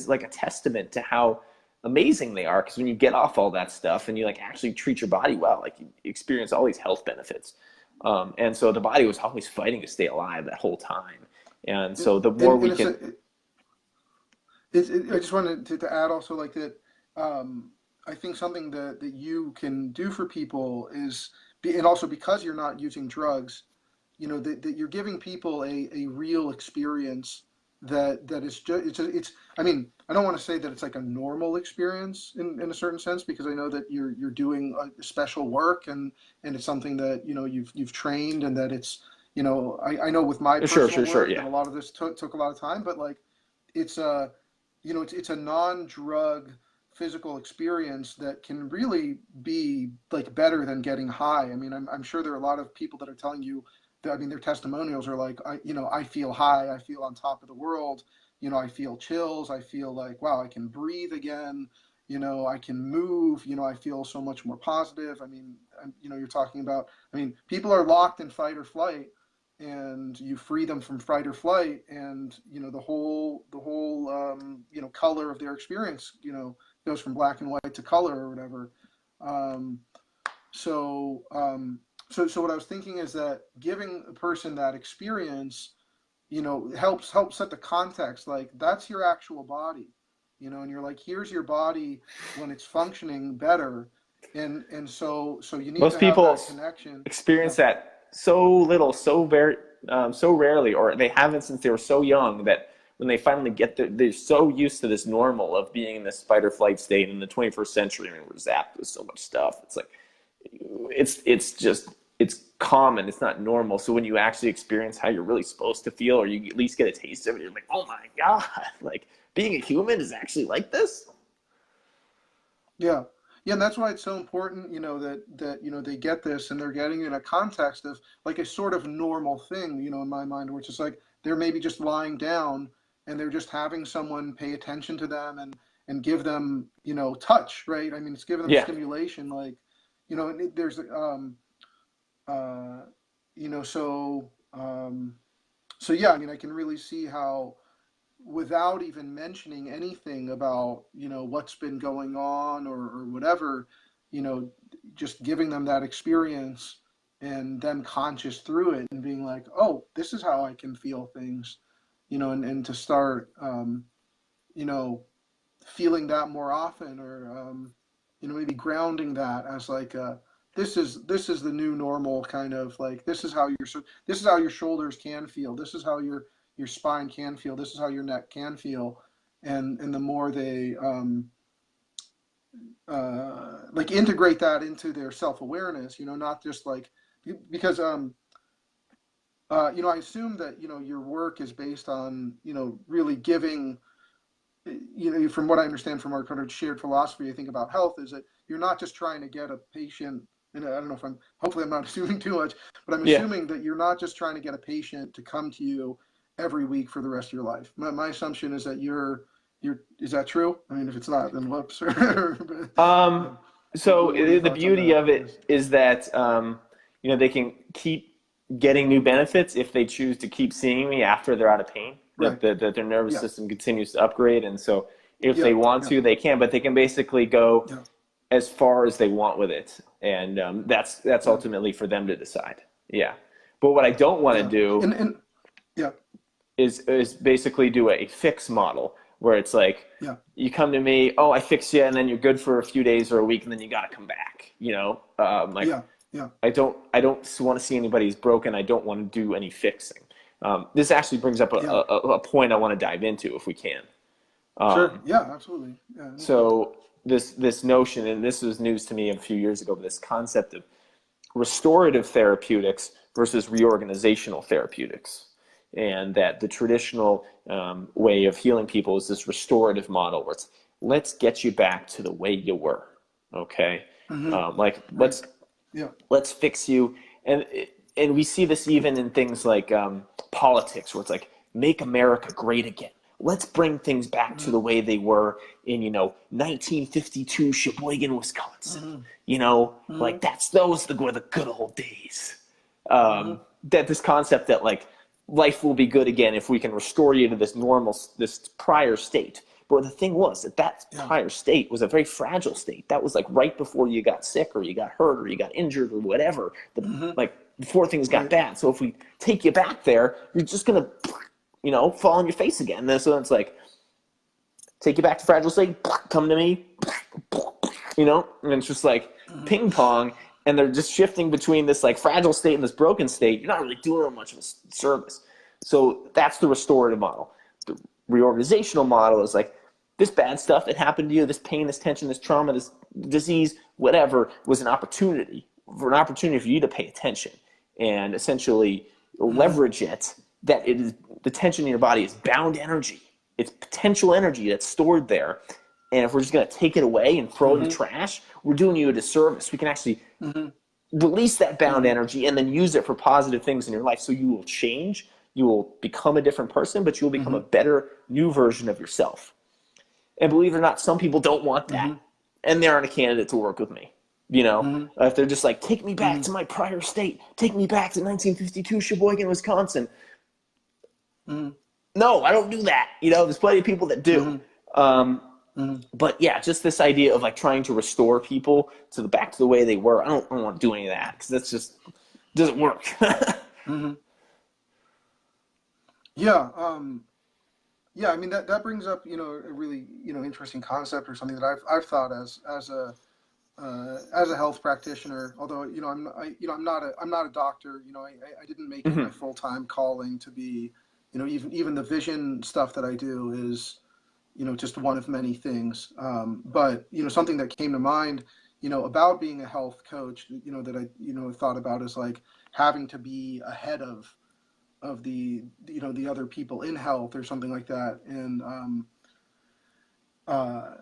like a testament to how amazing they are. Because when you get off all that stuff and you like actually treat your body well, like you experience all these health benefits. And so the body was always fighting to stay alive that whole time. And And, so the more and we it's can, a, I just wanted to add also like that. I think something that you can do for people is and also because you're not using drugs, that you're giving people a real experience that is just it's I mean, I don't want to say that it's like a normal experience in a certain sense, because I know that you're doing a special work, and it's something that you've trained, and that it's I know with my sure, personal sure, sure, work that yeah. a lot of this took a lot of time, but like it's a it's a non-drug physical experience that can really be like better than getting high. I mean, I'm sure there are a lot of people that are telling you that, I mean, their testimonials are like, I feel high, I feel on top of the world, I feel chills, I feel like, wow, I can breathe again, I can move, I feel so much more positive. I mean, you're talking about, I mean, people are locked in fight or flight, and you free them from fight or flight, and the whole color of their experience goes from black and white to color or whatever. um, so so what I was thinking is that giving a person that experience helps set the context, like that's your actual body, and you're like, here's your body when it's functioning better. And so you need Most to have people that connection. Yeah. experience that so little, so very, so rarely, or they haven't since they were so young that when they finally get there, they're so used to this normal of being in this fight or flight state in the 21st century. I mean, we're zapped with so much stuff. It's like it's just it's common. It's not normal. So when you actually experience how you're really supposed to feel, or you at least get a taste of it, you're like, oh my god, like being a human is actually like this. Yeah. Yeah, and that's why it's so important, that they get this and they're getting it in a context of like a sort of normal thing, in my mind, which is like they're maybe just lying down and they're just having someone pay attention to them and give them, touch, right? I mean, it's giving them Yeah. stimulation, like, and there's uh, so so yeah, I mean, I can really see how without even mentioning anything about what's been going on or whatever, you know just giving them that experience and them conscious through it and being like, oh, this is how I can feel things, and to start you know feeling that more often, or maybe grounding that as like this is the new normal, kind of like this is how your shoulders can feel, this is how your spine can feel, this is how your neck can feel. And the more they like integrate that into their self-awareness, not just like, because I assume that your work is based on really giving, from what I understand from our kind of shared philosophy, I think, about health, is that you're not just trying to get a patient, and I don't know if hopefully I'm not assuming too much, but I'm Yeah. assuming that you're not just trying to get a patient to come to you every week for the rest of your life. My assumption is that is that true? I mean, if it's not, then whoops. Um, so What are your the thoughts on beauty that? of it is that they can keep getting new benefits if they choose to keep seeing me after they're out of pain. Right. That their nervous Yeah. system continues to upgrade, and so if they Yeah. want Yeah. to, they can. But they can basically go Yeah. as far as they want with it, and that's Yeah. ultimately for them to decide. Yeah. But what I don't want to Yeah. do And yeah. is basically do a fix model where it's like Yeah. you come to me, oh, I fix you, and then you're good for a few days or a week, and then you got to come back. Like Yeah. Yeah. I don't want to see anybody who's broken. I don't want to do any fixing. This actually brings up Yeah. a point I want to dive into if we can. Sure. Yeah. Absolutely. Yeah. Anytime. So this notion, and this was news to me a few years ago, this concept of restorative therapeutics versus reorganizational therapeutics. And that the traditional way of healing people is this restorative model where it's let's get you back to the way you were. Okay. Mm-hmm. Like Right. Yeah. let's fix you. And we see this even in things like politics, where it's like make America great again. Let's bring things back to Mm-hmm. the way they were in 1952 Sheboygan, Wisconsin. Mm-hmm. Like Mm-hmm. those were the good old days. Mm-hmm. That this concept that like life will be good again if we can restore you to this prior state. But the thing was that Yeah. prior state was a very fragile state. That was like right before you got sick or you got hurt or you got injured or whatever. Mm-hmm. Like before things got Right. bad. So if we take you back there, you're just gonna, fall on your face again. And so it's like take you back to fragile state. Come to me. And it's just like Mm-hmm. ping pong. And they're just shifting between this like fragile state and this broken state. You're not really doing them much of a service. So that's the restorative model. The reorganizational model is like this bad stuff that happened to you, this pain, this tension, this trauma, this disease, whatever, was an opportunity for you to pay attention and essentially Mm-hmm. leverage it. That it is the tension in your body is bound energy. It's potential energy that's stored there. And if we're just going to take it away and throw it in the Mm-hmm. trash, we're doing you a disservice. We can actually Mm-hmm. release that bound Mm-hmm. energy and then use it for positive things in your life. So you will change, you will become a different person, but you will become a Mm-hmm. better new version of yourself. And believe it or not, some people don't want that. Mm-hmm. And they aren't a candidate to work with me. Mm-hmm. If they're just like, take me back Mm-hmm. to my prior state, take me back to 1952 Sheboygan, Wisconsin. Mm-hmm. No, I don't do that. There's plenty of people that do. Mm-hmm. Um, Mm-hmm. but yeah, just this idea of like trying to restore people to the back to the way they were. I don't want to do any of that because that's just doesn't work. Mm-hmm. Yeah. Yeah. I mean, that brings up a really interesting concept, or something that I've thought as a health practitioner. Although I'm not a doctor. I didn't make it my Mhm. full time calling to be. Even the vision stuff that I do is just one of many things. But something that came to mind, about being a health coach, that I thought about, is like having to be ahead of the other people in health or something like that. And uh,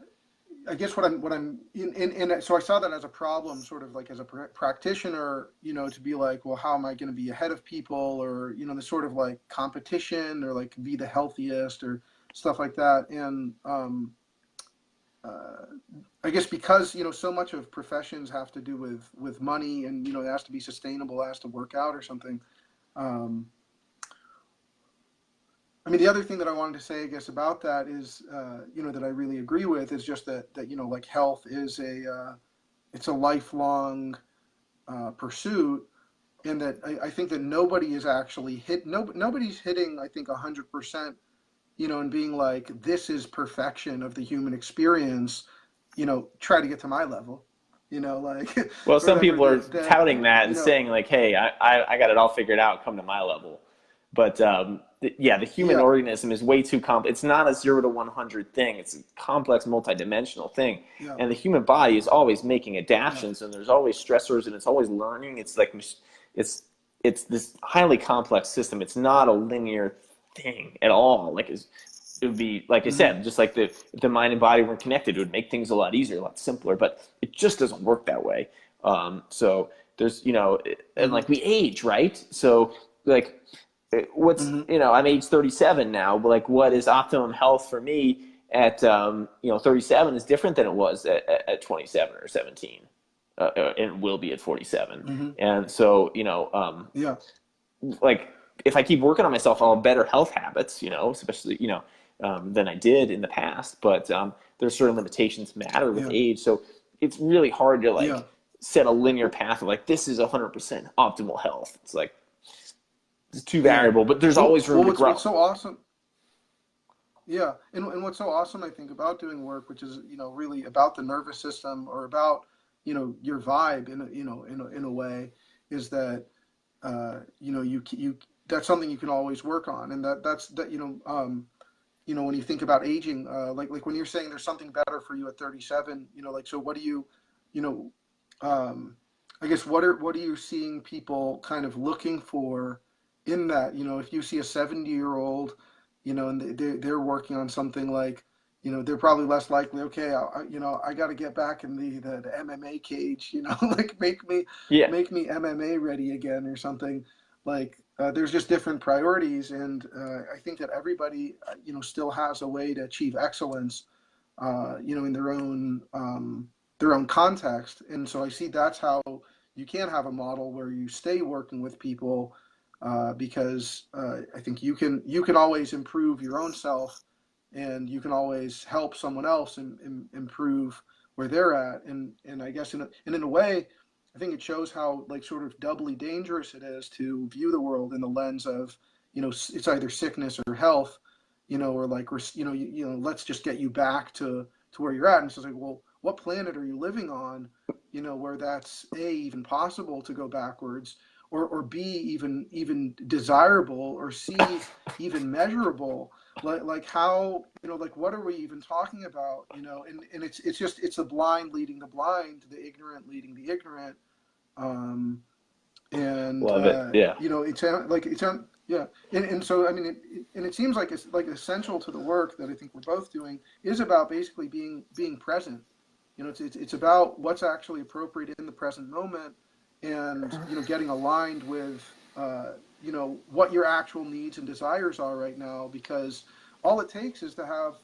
I guess what I'm in, so I saw that as a problem, sort of like as a practitioner, to be like, well, how am I going to be ahead of people, or the sort of like competition, or like be the healthiest, or stuff like that. And uh, I guess because so much of professions have to do with money, and it has to be sustainable, it has to work out or something. Um, I mean, the other thing that I wanted to say, I guess, about that is, that I really agree with, is just that like health is it's a lifelong pursuit, and that I think that nobody is actually nobody's hitting, I think, 100%, and being like, this is perfection of the human experience, try to get to my level, like, Well, or some whatever, people are that touting that you and know, saying like, "Hey, I got it all figured out. Come to my level." But yeah, the human yeah, organism is way too complex. It's not a 0 to 100 thing. It's a complex, multidimensional thing. yeah, And the human body is always making yeah, adaptations, and there's always stressors, and it's always learning. It's like it's it's this highly complex system. It's not a linear thing at all. It would be like I mm-hmm, said, just like if the mind and body weren't connected, it would make things a lot easier, a lot simpler. But it just doesn't work that way. So there's and mm-hmm, like we age, right? So like what's mm-hmm, I'm age 37 now, but like what is optimum health for me at 37 is different than it was at 27 or 17, and will be at 47. mm-hmm, And so yeah, like if I keep working on myself, I'll have better health habits, especially than I did in the past. But there's certain limitations matter with yeah, age, so it's really hard to yeah. like set a linear path of like this is 100% optimal health. It's like it's too Yeah. variable, but there's Well, always room to what's grow. so awesome? Yeah, and what's so awesome, I think, about doing work, which is really about the nervous system, or about your vibe, in a way, is that you that's something you can always work on, and that's that when you think about aging, like when you're saying there's something better for you at 37, like, so what do you know um, I guess, what are you seeing people kind of looking for in that? If you see a 70-year-old, and they're working on something, like, they're probably less likely, okay, I got to get back in the MMA cage, like, Yeah. make me MMA ready again, or something. Like, there's just different priorities, and I think that everybody, still has a way to achieve excellence, in their own context. And so I see that's how you can have a model where you stay working with people, because I think you can always improve your own self, and you can always help someone else improve where they're at. And I guess in a way, I think it shows how, like, sort of doubly dangerous it is to view the world in the lens of, it's either sickness or health, or like, let's just get you back to where you're at. And it's like, well, what planet are you living on, where that's A, even possible to go backwards, or B, even desirable, or C, even measurable. Like how, like, what are we even talking about? And it's the blind leading the blind, the ignorant leading the ignorant. um and Love it. Yeah. yeah. And so, I mean, and it seems like it's like essential to the work that I think we're both doing, is about basically being present. It's about what's actually appropriate in the present moment, and getting aligned with what your actual needs and desires are right now, because all it takes is to have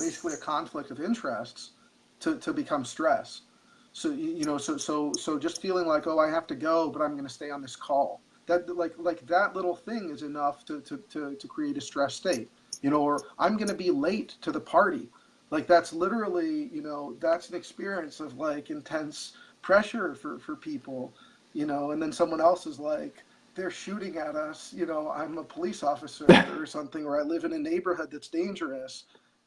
basically a conflict of interests to become stress. So so just feeling like, oh, I have to go, but I'm going to stay on this call. That, like that little thing is enough to create a stress state. Or I'm going to be late to the party. Like, that's literally, that's an experience of, like, intense pressure for people. And then someone else is like, they're shooting at us. I'm a police officer or something, or I live in a neighborhood that's dangerous.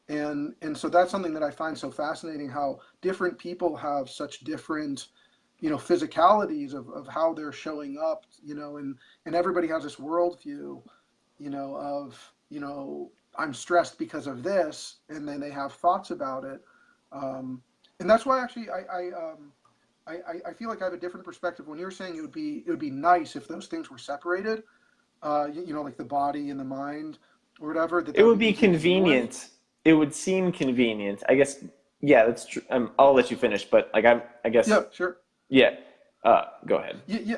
And so that's something that I find so fascinating, how different people have such different, physicalities of how they're showing up, and everybody has this worldview, of, I'm stressed because of this, and then they have thoughts about it. And that's why, actually, I feel like I have a different perspective. When you're saying it would be nice if those things were separated, like the body and the mind, or whatever, that It would would be be easier to deal with. convenient. it would seem convenient. I guess, yeah, that's true. I'll let you finish, but like I guess, Yeah, sure. yeah. Go ahead. Yeah, yeah.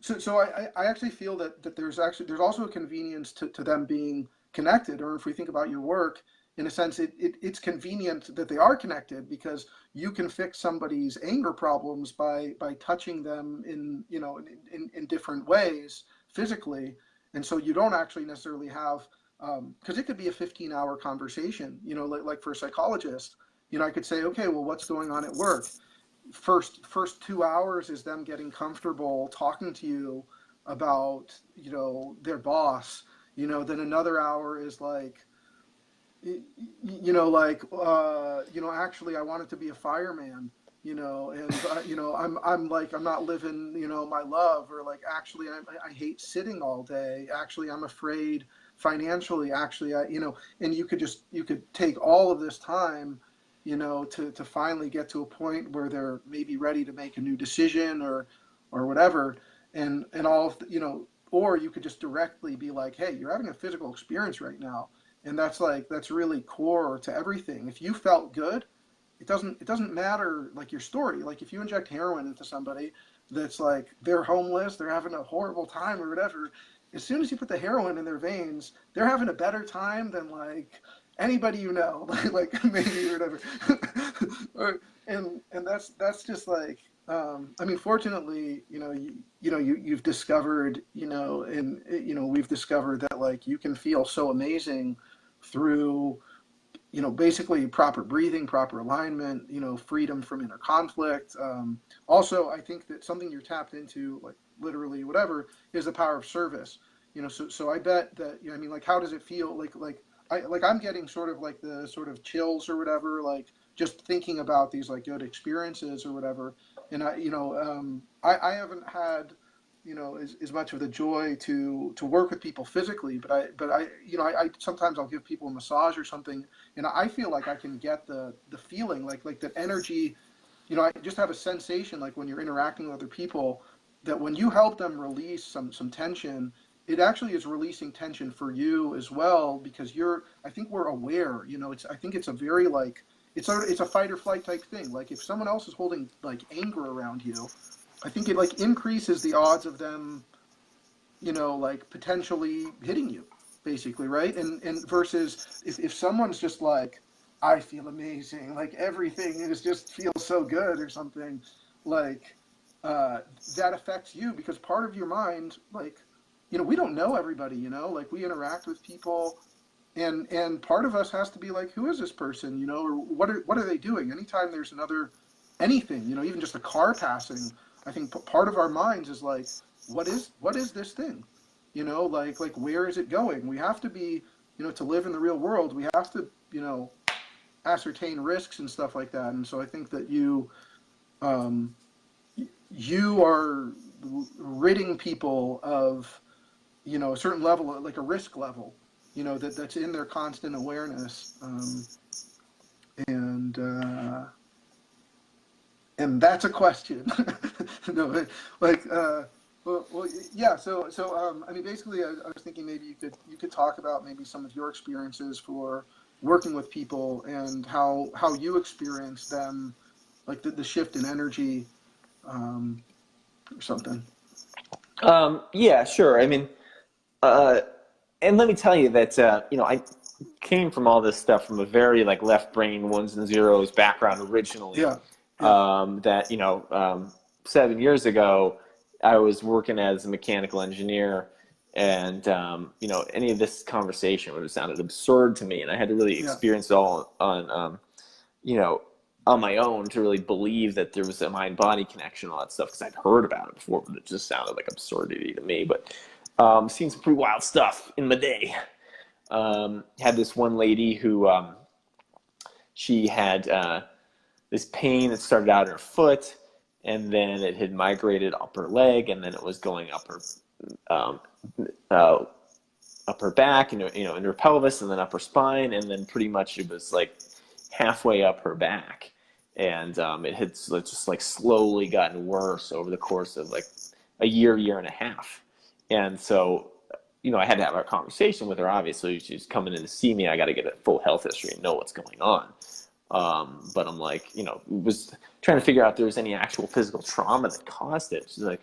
So I actually feel that there's also a convenience to them being connected, or if we think about your work, in a sense, it's convenient that they are connected because you can fix somebody's anger problems by touching them in different ways physically, and so you don't actually necessarily have because it could be a 15-hour conversation, like for a psychologist, I could say, okay, well, what's going on at work? First 2 hours is them getting comfortable talking to you about their boss. Then another hour is like actually I wanted to be a fireman, and I'm like I'm not living my love, or like actually I hate sitting all day, actually I'm afraid financially, actually and you could take all of this time to finally get to a point where they're maybe ready to make a new decision or whatever, and all of or you could just directly be like, hey, you're having a physical experience right now, and that's really core to everything. If you felt good, it doesn't matter like your story. Like if you inject heroin into somebody that's like they're homeless, they're having a horrible time or whatever, as soon as you put the heroin in their veins, they're having a better time than like anybody like maybe or whatever. And that's just like I mean, fortunately, you've discovered, and we've discovered that like you can feel so amazing through basically proper breathing, proper alignment, freedom from inner conflict. Also, I think that something you're tapped into, like literally whatever, is the power of service. So I bet that, I mean, like, how does it feel? I'm getting sort of like the sort of chills or whatever, like just thinking about these like good experiences or whatever. And I haven't had as much of the joy to work with people physically, but I I sometimes I'll give people a massage or something, and I feel like I can get the feeling like that energy. I just have a sensation like when you're interacting with other people, that when you help them release some tension, it actually is releasing tension for you as well, because I think we're aware. I think it's a very like it's a fight or flight type thing. Like if someone else is holding like anger around you, I think it like increases the odds of them, like potentially hitting you, basically, right? And versus if someone's just like, I feel amazing, like everything is just feels so good or something, like that affects you because part of your mind, like, we don't know everybody, like we interact with people, and part of us has to be like, who is this person, or what are they doing? Anytime there's another anything, even just a car passing, I think part of our minds is like, what is this thing, like where is it going? We have to be, to live in the real world, we have to, ascertain risks and stuff like that. And so I think that um, you are ridding people of a certain level, like a risk level, that's in their constant awareness, and uh, and that's a question. No, like well, yeah. So I mean, basically, I was thinking maybe you could talk about maybe some of your experiences for working with people and how you experience them, like the shift in energy, um, or something. Yeah, sure. I mean, uh, and let me tell you that I came from all this stuff from a very like left brain ones and zeros background originally. Yeah, yeah, That 7 years ago, I was working as a mechanical engineer, and any of this conversation would have sounded absurd to me, and I had to really yeah, experience it all on you know on my own to really believe that there was a mind body connection, all that stuff, because I'd heard about it before, but it just sounded like absurdity to me. But seen some pretty wild stuff in my day. Had this one lady who she had this pain that started out in her foot, and then it had migrated up her leg, and then it was going um, uh, up her back, in her pelvis, and then up her spine, and then pretty much it was like halfway up her back, and it had just like slowly gotten worse over the course of like a year and a half, and so I had to have a conversation with her. Obviously, she's coming in to see me. I got to get a full health history and know what's going on. But I'm like, was trying to figure out if there was any actual physical trauma that caused it. She's like,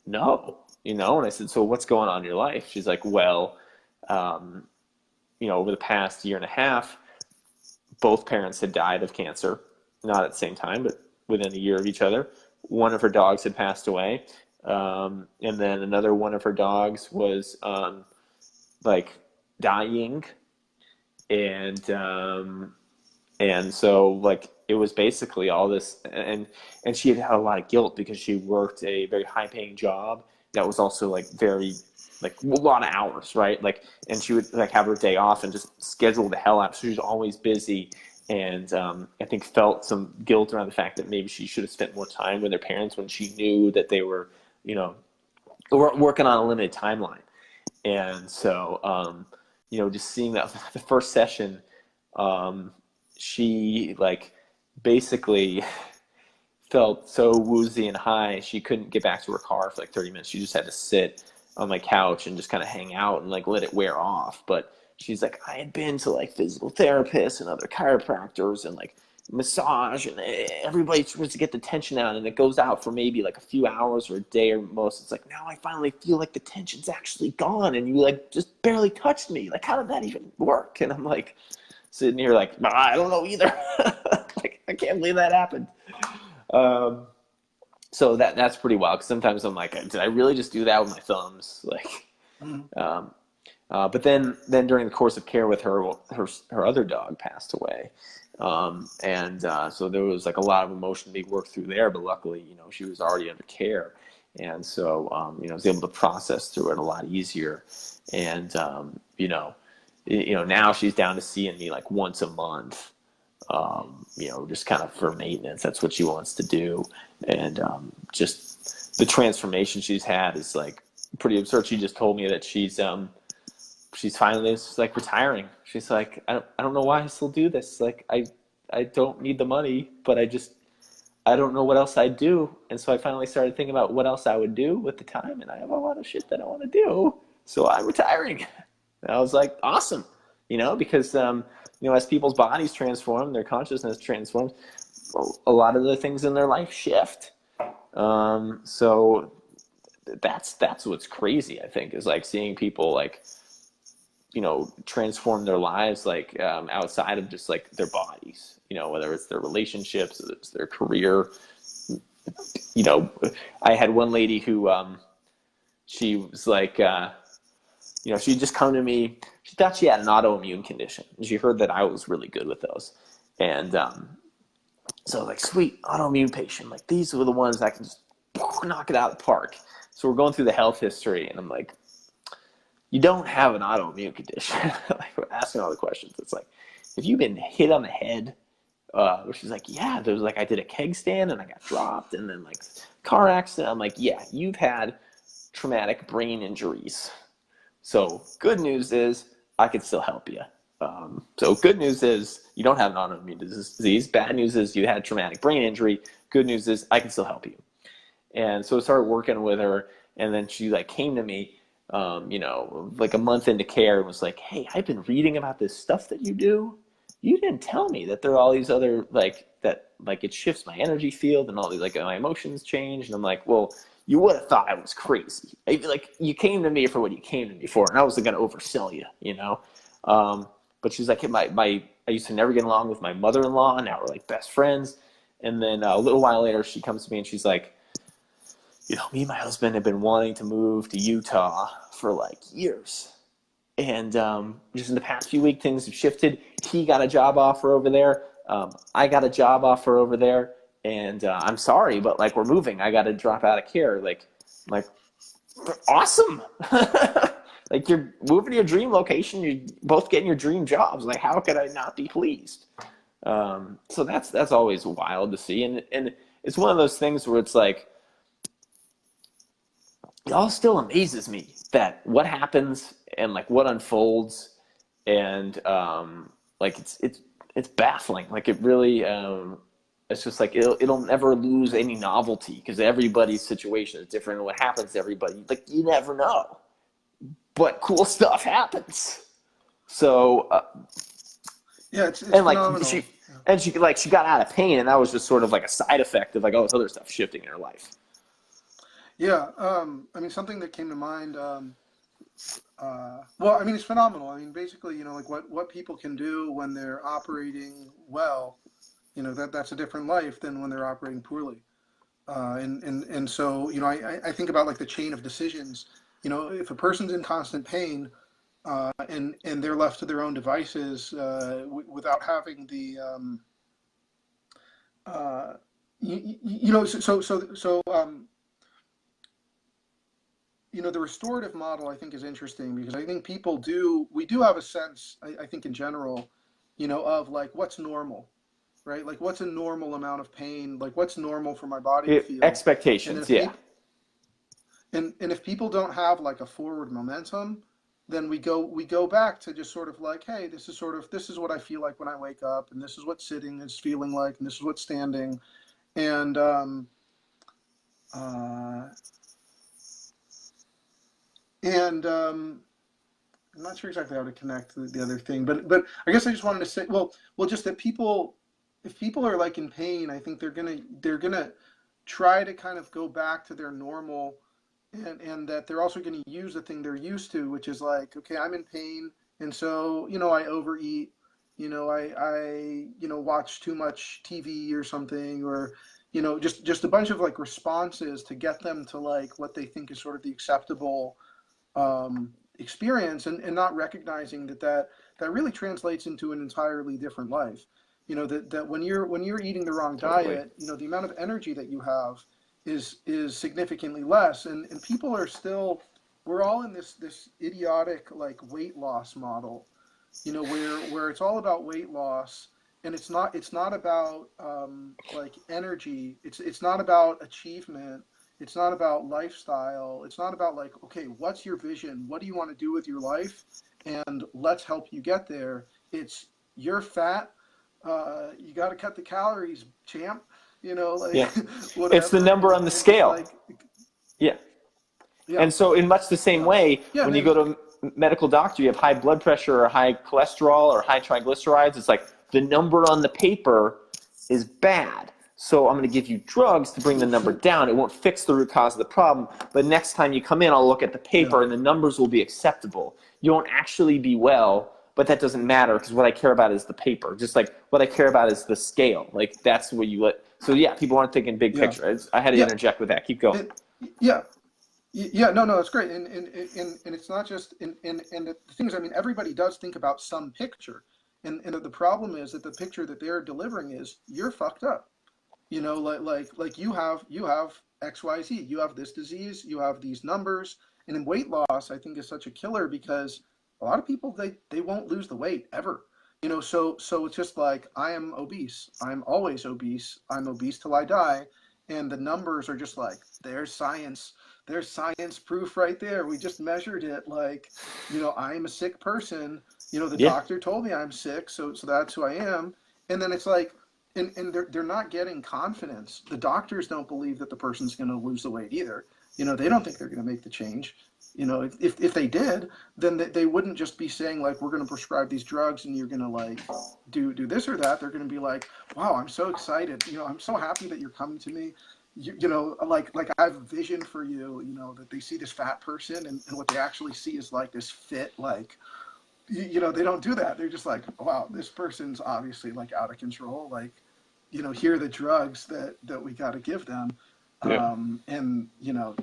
no, and I said, so what's going on in your life? She's like, well, over the past year and a half, both parents had died of cancer, not at the same time, but within a year of each other. One of her dogs had passed away. And then another one of her dogs was, dying. And so like it was basically all this, and she had a lot of guilt because she worked a very high paying job that was also like very like a lot of hours, right? Like, and she would like have her day off and just schedule the hell out. So she was always busy, and I think felt some guilt around the fact that maybe she should have spent more time with her parents when she knew that they were, working on a limited timeline. And so, just seeing that the first session, she like basically felt so woozy and high she couldn't get back to her car for like 30 minutes. She just had to sit on my couch and just kind of hang out and like let it wear off. But she's like, I had been to like physical therapists and other chiropractors and like massage, and everybody tries to get the tension out, and it goes out for maybe like a few hours or a day or most. It's like, now I finally feel like the tension's actually gone and you like just barely touched me. Like, how did that even work? And I'm like sitting here like, I don't know either. Like, I can't believe that happened. So that's pretty wild, because sometimes I'm like, did I really just do that with my thumbs? Like, but then during the course of care with her other dog passed away. So there was like a lot of emotion to be worked through there, but luckily, she was already under care. And so, I was able to process through it a lot easier. And, now she's down to seeing me like once a month, just kind of for maintenance. That's what she wants to do. And, just the transformation she's had is like pretty absurd. She just told me that she's finally just like retiring. She's like, I don't know why I still do this. Like, I don't need the money, but I don't know what else I'd do. And so I finally started thinking about what else I would do with the time. And I have a lot of shit that I want to do. So I'm retiring. And I was like, awesome, because, as people's bodies transform, their consciousness transforms, a lot of the things in their life shift. So that's what's crazy, I think, is like seeing people like, transform their lives, like, outside of just like their bodies, whether it's their relationships, whether it's their career. I had one lady who, she was like, she'd just come to me. She thought she had an autoimmune condition. She heard that I was really good with those. And, so I was like, sweet, autoimmune patient. Like, these were the ones that can just knock it out of the park. So we're going through the health history, and I'm like, you don't have an autoimmune condition. Like, we're asking all the questions. It's like, have you been hit on the head? She's like, yeah. There was like, I did a keg stand and I got dropped, and then like car accident. I'm like, yeah, you've had traumatic brain injuries. So good news is I can still help you. So good news is you don't have an autoimmune disease. Bad news is you had traumatic brain injury. Good news is I can still help you. And so I started working with her, and then she like came to me, like a month into care, and was like, hey, I've been reading about this stuff that you do. You didn't tell me that there are all these other, like, that, like, it shifts my energy field and all these, like, my emotions change. And I'm like, well, you would have thought I was crazy. Like, you came to me for what you came to me for, and I wasn't going to oversell you, But she's like, hey, I used to never get along with my mother-in-law, and now we're, like, best friends. And then a little while later, she comes to me, and she's like, me and my husband have been wanting to move to Utah for, like, years. And just in the past few weeks, things have shifted. He got a job offer over there. I got a job offer over there. And I'm sorry, but like, we're moving. I got to drop out of care. Like awesome. Like, you're moving to your dream location. You're both getting your dream jobs. Like, how could I not be pleased? So that's always wild to see. And it's one of those things where it's like, it all still amazes me that what happens and like what unfolds, and like it's baffling. Like, it really, it's just like it'll never lose any novelty, because everybody's situation is different, and what happens to everybody, like, you never know. but cool stuff happens. So Yeah, it's and like phenomenal. she got out of pain, and that was just sort of like a side effect of like all this other stuff shifting in her life. Yeah, I mean, something that came to mind. Well, I mean, it's phenomenal. I mean, basically, like what people can do when they're operating well, that's a different life than when they're operating poorly. And so, I think about like the chain of decisions. If a person's in constant pain, and they're left to their own devices, without having the uh, the restorative model, I think, is interesting, because I think we do have a sense, I think, in general, of like what's normal, right? Like what's a normal amount of pain, like what's normal for my body to feel. And then Expectations, if yeah. people and if people don't have like a forward momentum, then we go back to just sort of like, hey, this is what I feel like when I wake up, and this is what sitting is feeling like, and this is what standing. And uh, and I'm not sure exactly how to connect the other thing, but I guess I just wanted to say, well, just that if people are like in pain, I think they're gonna try to kind of go back to their normal, and that they're also going to use the thing they're used to, which is like, okay, I'm in pain, and so I overeat, I watch too much TV or something, or just a bunch of like responses to get them to like what they think is sort of the acceptable experience, and not recognizing that really translates into an entirely different life. That when you're eating the wrong Totally. diet, the amount of energy that you have is significantly less, and people are still, we're all in this idiotic like weight loss model, where it's all about weight loss, and it's not about like energy, it's not about achievement, it's not about lifestyle, it's not about like, okay, what's your vision, what do you want to do with your life, and let's help you get there. It's, you're fat, you got to cut the calories, champ, like Yeah. It's the whatever, number and on the and just scale. like, Yeah. yeah, And so, in much the same yeah, way, yeah, when and you go then, to a medical doctor, you have high blood pressure or high cholesterol or high triglycerides. It's like the number on the paper is bad. So I'm going to give you drugs to bring the number down. It won't fix the root cause of the problem. But next time you come in, I'll look at the yeah, paper and the numbers will be acceptable. You won't actually be well, but that doesn't matter because what I care about is the paper. Just like what I care about is the scale. Like that's what you let. So yeah, people aren't thinking big yeah, picture. I had to yeah, interject with that. Keep going. it, yeah. Yeah, no, it's great, and it's not just, and the things. I mean, everybody does think about some picture, and the problem is that the picture that they're delivering is, you're fucked up. Like you have XYZ, you have this disease, you have these numbers, and in weight loss, I think is such a killer, because a lot of people, they won't lose the weight ever. So it's just like, I am obese, I'm always obese, I'm obese till I die, and the numbers are just like, there's science proof right there. We just measured it. Like, I'm a sick person. The Yeah. doctor told me I'm sick, so that's who I am. And then it's like, and they're not getting confidence. The doctors don't believe that the person's going to lose the weight either. They don't think they're going to make the change. If they did, then they wouldn't just be saying like, we're going to prescribe these drugs and you're going to like do this or that. They're going to be like, wow, I'm so excited. I'm so happy that you're coming to me. Like I have a vision for you. That they see this fat person, and what they actually see is like this fit, like, they don't do that. They're just like, wow, this person's obviously like out of control. Like, here are the drugs that we got to give them. Yeah. And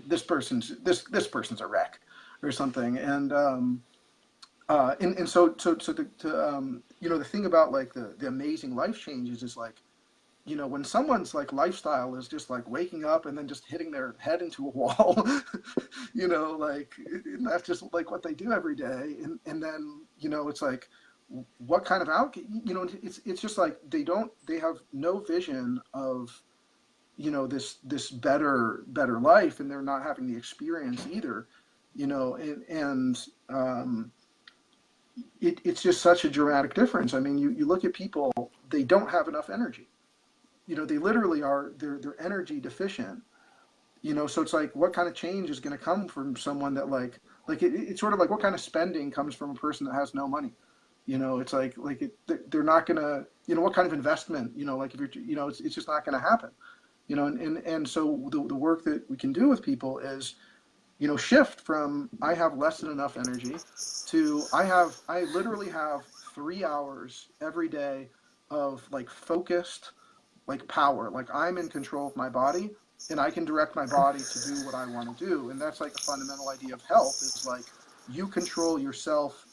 this person's a wreck or something. And so the thing about like the amazing life changes is like, when someone's like lifestyle is just like waking up and then just hitting their head into a wall, like, that's just like what they do every day. And then, it's like, what kind of it's just like, they have no vision of, this better life, and they're not having the experience either, and it's just such a dramatic difference. I mean, you look at people, they don't have enough energy. They literally are, they're energy deficient. So it's like, what kind of change is going to come from someone that like like it's sort of like what kind of spending comes from a person that has no money. It's they're not gonna, what kind of investment, like if you're, it's just not gonna happen. And so the work that we can do with people is, shift from I have less than enough energy to I literally have 3 hours every day of like focused like power. Like I'm in control of my body and I can direct my body to do what I want to do. And that's like a fundamental idea of health is like you control yourself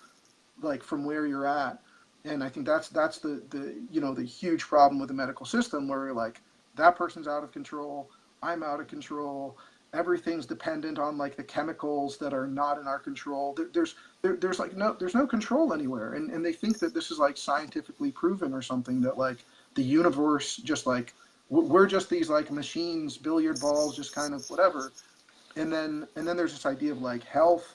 like from where you're at. And I think that's the huge problem with the medical system where like that person's out of control, I'm out of control, everything's dependent on like the chemicals that are not in our control. There's like there's no control anywhere, and they think that this is like scientifically proven or something, that like the universe just like we're just these like machines, billiard balls, just kind of whatever. And then there's this idea of like health,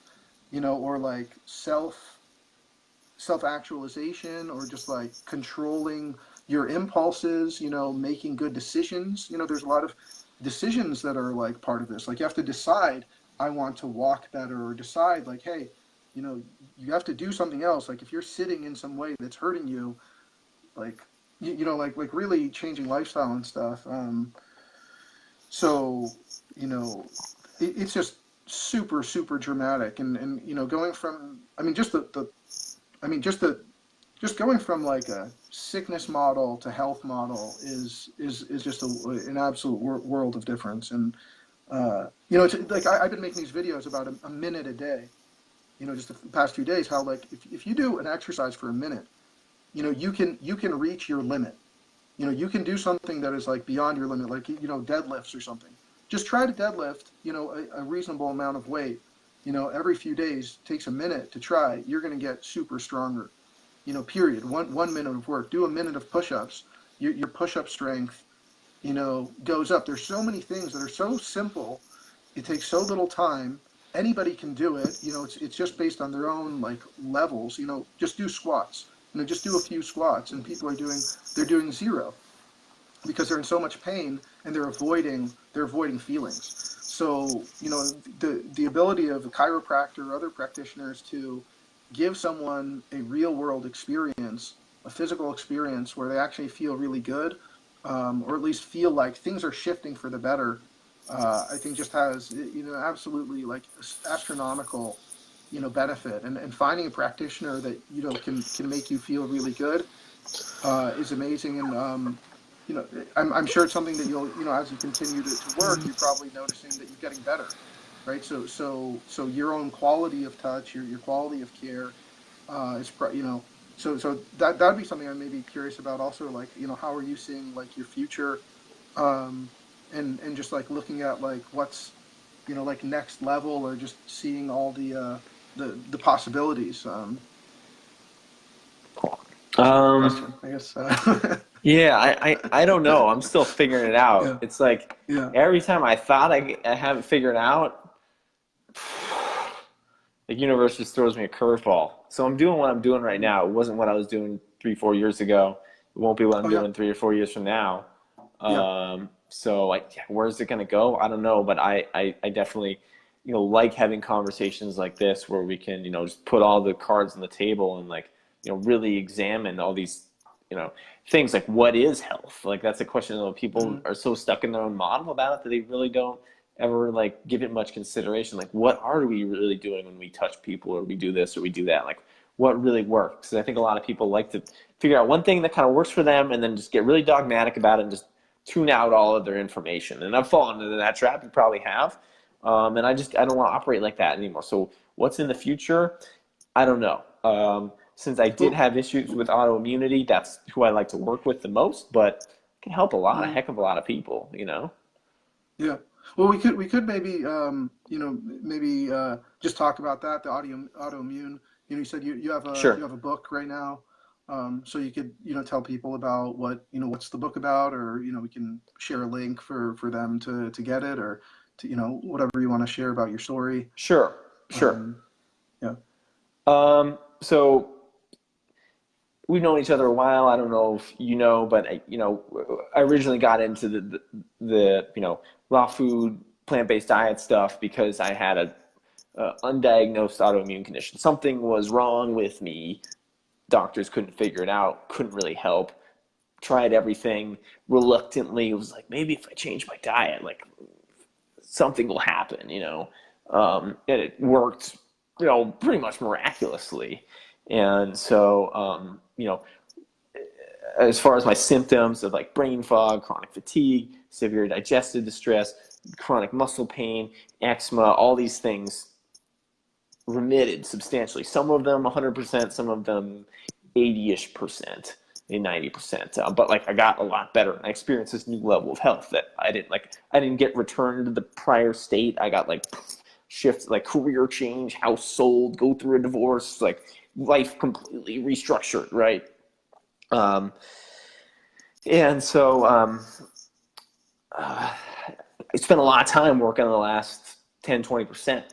or like self-actualization, or just like controlling your impulses, making good decisions. There's a lot of decisions that are like part of this. Like you have to decide, I want to walk better, or decide like, hey, you have to do something else. Like if you're sitting in some way that's hurting you, like, like really changing lifestyle and stuff. So, it's just super, super dramatic. And going from, I mean, just going from like a sickness model to health model is just an absolute world of difference. And it's like I've been making these videos about a minute a day. Just the past few days, how like if you do an exercise for a minute, you can reach your limit. You can do something that is like beyond your limit, like deadlifts or something. Just try to deadlift a reasonable amount of weight. Every few days, takes a minute to try. You're going to get super stronger. Period. One minute of work. Do a minute of push-ups. Your push-up strength, goes up. There's so many things that are so simple. It takes so little time. Anybody can do it. It's just based on their own like levels. Just do squats. Just do a few squats, and people they're doing zero because they're in so much pain and they're avoiding feelings. So the ability of a chiropractor or other practitioners to give someone a real world experience, a physical experience where they actually feel really good, or at least feel like things are shifting for the better, I think just has absolutely like astronomical benefit. And finding a practitioner that can make you feel really good is amazing. And I'm sure it's something that you'll as you continue to work, you're probably noticing that you're getting better, right? So your own quality of touch, your quality of care, is so that'd be something I may be curious about also. Like how are you seeing like your future, and just like looking at like what's like next level, or just seeing all the possibilities. Um, Question, I guess. yeah, I don't know. I'm still figuring it out. Yeah, It's like yeah, every time I thought I have it figured out, the universe just throws me a curveball. So I'm doing what I'm doing right now. It wasn't what I was doing 3-4 years ago. It won't be what I'm oh yeah, doing 3 or 4 years from now. yeah, So like, where's it gonna go? I don't know, but I definitely, like having conversations like this where we can, just put all the cards on the table and like, really examine all these, things like what is health? Like that's a question that people mm, are so stuck in their own model about it that they really don't ever like give it much consideration. Like what are we really doing when we touch people or we do this or we do that? Like what really works? And I think a lot of people like to figure out one thing that kind of works for them and then just get really dogmatic about it and just tune out all of their information. And I've fallen into that trap. You probably have. And I don't want to operate like that anymore. So what's in the future? I don't know. Since I did well, have issues with autoimmunity, that's who I like to work with the most, but it can help a mm, heck of a lot of people. yeah. Well, we could maybe maybe just talk about that, the autoimmune. You said you have Sure. a book right now, so you could tell people about what's the book about, or we can share a link for them to get it, or to whatever you want to share about your story. Sure. Sure. Um, yeah. So we've known each other a while. I don't know if you know, but I originally got into the raw food, plant-based diet stuff because I had a undiagnosed autoimmune condition. Something was wrong with me. Doctors couldn't figure it out, couldn't really help. Tried everything reluctantly. It was like, maybe if I change my diet, like something will happen, and it worked, pretty much miraculously. And so, as far as my symptoms of like brain fog, chronic fatigue, severe digestive distress, chronic muscle pain, eczema, all these things remitted substantially. Some of them 100%, some of them 80-ish%, 90%. But like I got a lot better, and I experienced this new level of health that I didn't get returned to the prior state. I got like shifts, like career change, house sold, go through a divorce, like life completely restructured, right? And so I spent a lot of time working on the last 10-20%.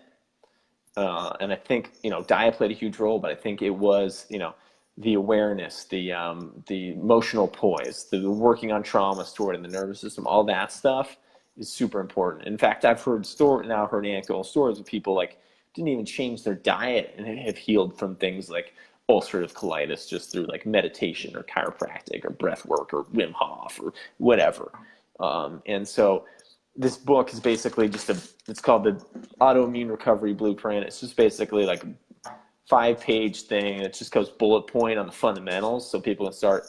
And I think, diet played a huge role, but I think it was, the awareness, the emotional poise, the working on trauma stored in the nervous system, all that stuff is super important. In fact, I've heard anecdotal stories of people like didn't even change their diet and have healed from things like ulcerative colitis just through like meditation or chiropractic or breath work or Wim Hof or whatever. And so this book is basically it's called the Autoimmune Recovery Blueprint. It's just basically like a 5-page thing. It just goes bullet point on the fundamentals so people can start,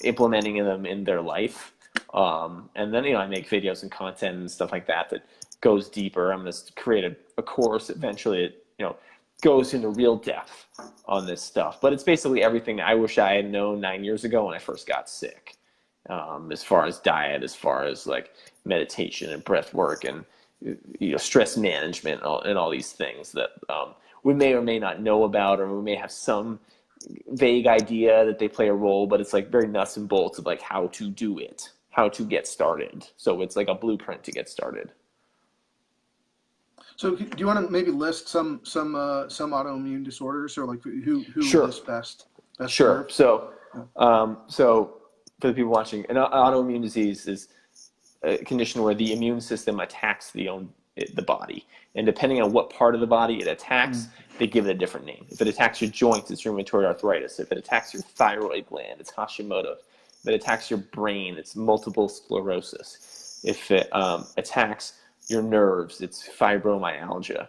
implementing them in their life. And then, I make videos and content and stuff like that goes deeper. I'm going to create a course eventually. It, goes into real depth on this stuff. But it's basically everything I wish I had known 9 years ago when I first got sick. As far as diet, as far as like meditation and breath work and stress management and all these things that we may or may not know about, or we may have some vague idea that they play a role, but it's like very nuts and bolts of like how to do it, how to get started. So it's like a blueprint to get started. So do you want to maybe list some autoimmune disorders, or like who Sure. is best Sure. served? So for the people watching, an autoimmune disease is a condition where the immune system attacks the body, and depending on what part of the body it attacks, they give it a different name. If it attacks your joints, it's rheumatoid arthritis. If it attacks your thyroid gland, it's Hashimoto's. If it attacks your brain, it's multiple sclerosis. If it attacks your nerves, it's fibromyalgia.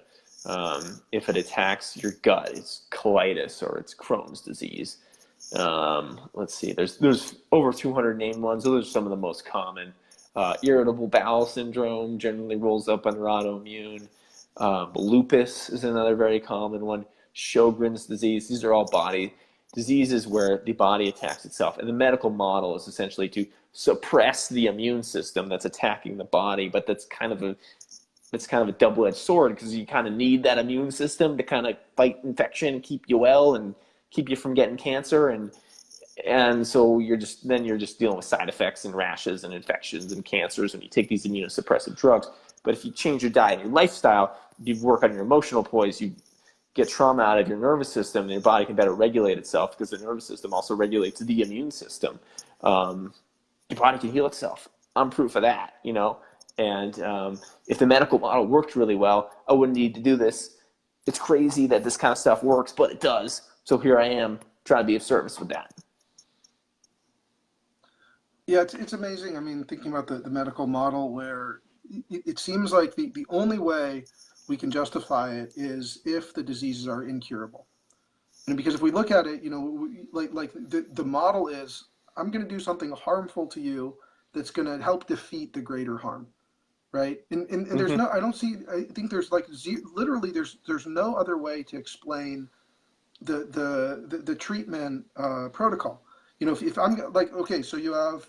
If it attacks your gut, it's colitis or it's Crohn's disease. Let's see, there's over 200 named ones. Those are some of the most common. Irritable bowel syndrome generally rolls up under autoimmune. Lupus is another very common one. Sjogren's disease. These are all body diseases where the body attacks itself. And the medical model is essentially to suppress the immune system that's attacking the body, but that's kind of a double-edged sword, because you kind of need that immune system to kind of fight infection, keep you well, and keep you from getting cancer. And so you're just dealing with side effects and rashes and infections and cancers when you take these immunosuppressive drugs. But if you change your diet and your lifestyle, you work on your emotional poise, you get trauma out of your nervous system, and your body can better regulate itself, because the nervous system also regulates the immune system. Your body can heal itself. I'm proof of that, And if the medical model worked really well, I wouldn't need to do this. It's crazy that this kind of stuff works, but it does. So here I am trying to be of service with that. Yeah, it's amazing. I mean, thinking about the medical model, where it seems like the only way we can justify it is if the diseases are incurable. And because if we look at it, like the model is, I'm going to do something harmful to you that's going to help defeat the greater harm, right? And there's no, I don't see, I think there's like literally there's no other way to explain the treatment protocol. If I'm like, okay, so you have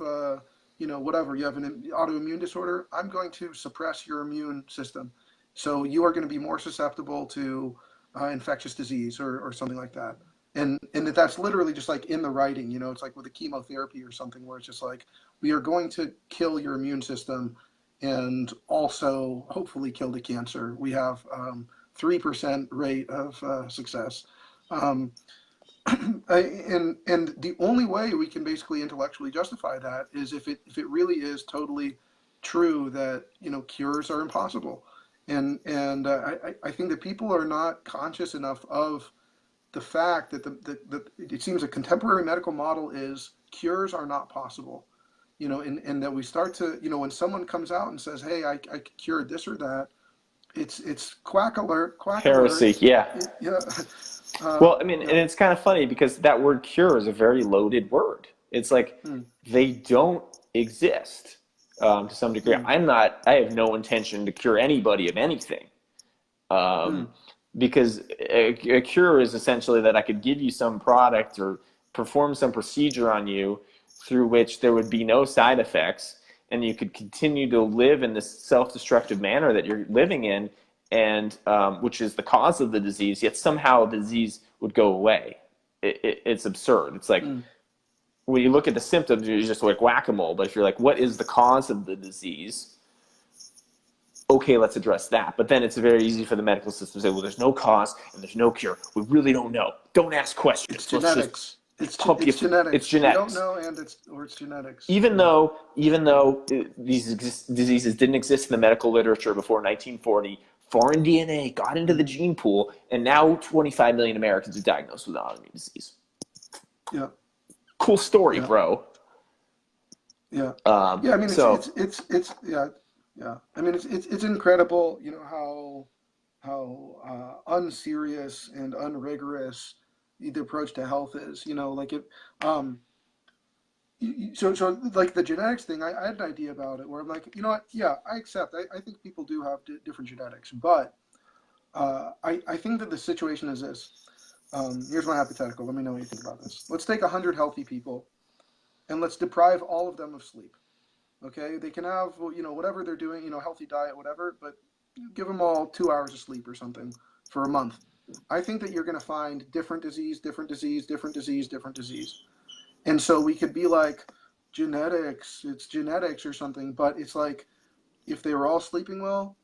whatever, you have an autoimmune disorder, I'm going to suppress your immune system, so you are going to be more susceptible to infectious disease or something like that. And that's literally just like in the writing. It's like with a chemotherapy or something, where it's just like, we are going to kill your immune system and also hopefully kill the cancer. We have 3% rate of success. And the only way we can basically intellectually justify that is if it really is totally true that cures are impossible. I think that people are not conscious enough of the fact that it seems a contemporary medical model is cures are not possible, and that we start to, when someone comes out and says, hey, I cured this or that, it's quack alert, quack alert. Heresy, yeah. Yeah. Well, I mean, Yeah. and it's kind of funny because that word cure is a very loaded word. It's like Mm, they don't exist to some degree. mm, I have no intention to cure anybody of anything. mm, Um, because a cure is essentially that I could give you some product or perform some procedure on you through which there would be no side effects and you could continue to live in this self-destructive manner that you're living in, and which is the cause of the disease, yet somehow the disease would go away. It's absurd. It's like mm. when you look at the symptoms, you're just like whack-a-mole. But if you're like, what is the cause of the disease? Okay, let's address that. But then it's very easy for the medical system to say, well, there's no cause and there's no cure. We really don't know. Don't ask It's questions. Let's just genetics. It's pump you. it's It's genetics. We don't genetics. know, and it's genetics. Even Yeah. though, these diseases didn't exist in the medical literature before 1940, foreign DNA got into the Mm. gene pool, and now 25 million Americans are diagnosed with autoimmune disease. Yeah. Cool story, Yeah. bro. Yeah. Yeah. I mean, So it's yeah. Yeah. I mean, it's incredible, how unserious and unrigorous the approach to health is. Like it. Um, so like the genetics thing, I had an idea about it where I'm like, you know what? Yeah, I accept. I think people do have different genetics, but I think that the situation is this. Here's my hypothetical. Let me know what you think about this. Let's take 100 healthy people and let's deprive all of them of sleep. Okay, they can have, whatever they're doing, healthy diet, whatever, but give them all 2 hours of sleep or something for a month. I think that you're going to find different disease, different disease, different disease, different disease. And so we could be like, genetics, it's genetics or something, but it's like, if they were all sleeping well,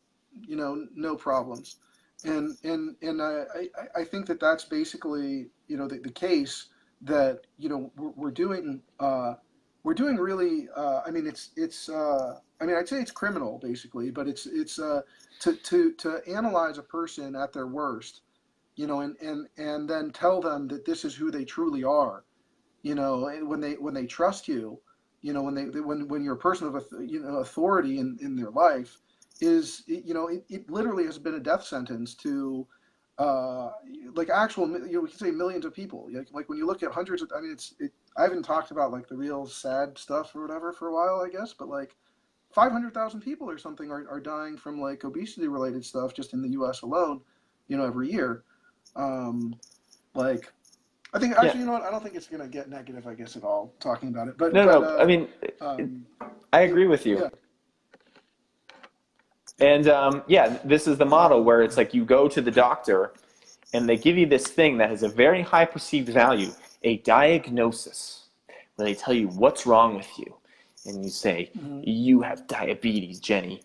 no problems. And I think that that's basically, the case that, we're doing really, I mean, I mean, I'd say it's criminal basically, but it's to analyze a person at their worst, and then tell them that this is who they truly are, when they trust you, when you're a person of authority in their life, it literally has been a death sentence to, uh, like actual, we can say millions of people. Like when you look at hundreds of, I mean, I haven't talked about like the real sad stuff or whatever for a while, I guess, but like 500,000 people or something are dying from like obesity related stuff just in the U.S. alone, every year. Um, like I think yeah, actually, you know what? I don't think it's gonna get negative, I guess, at all talking about it. But no, but no. I mean, um, I it, agree with you. yeah, yeah, And yeah, this is the model where it's like you go to the doctor and they give you this thing that has a very high perceived value, a diagnosis, where they tell you what's wrong with you. And you say, mm-hmm, you have diabetes, Jenny.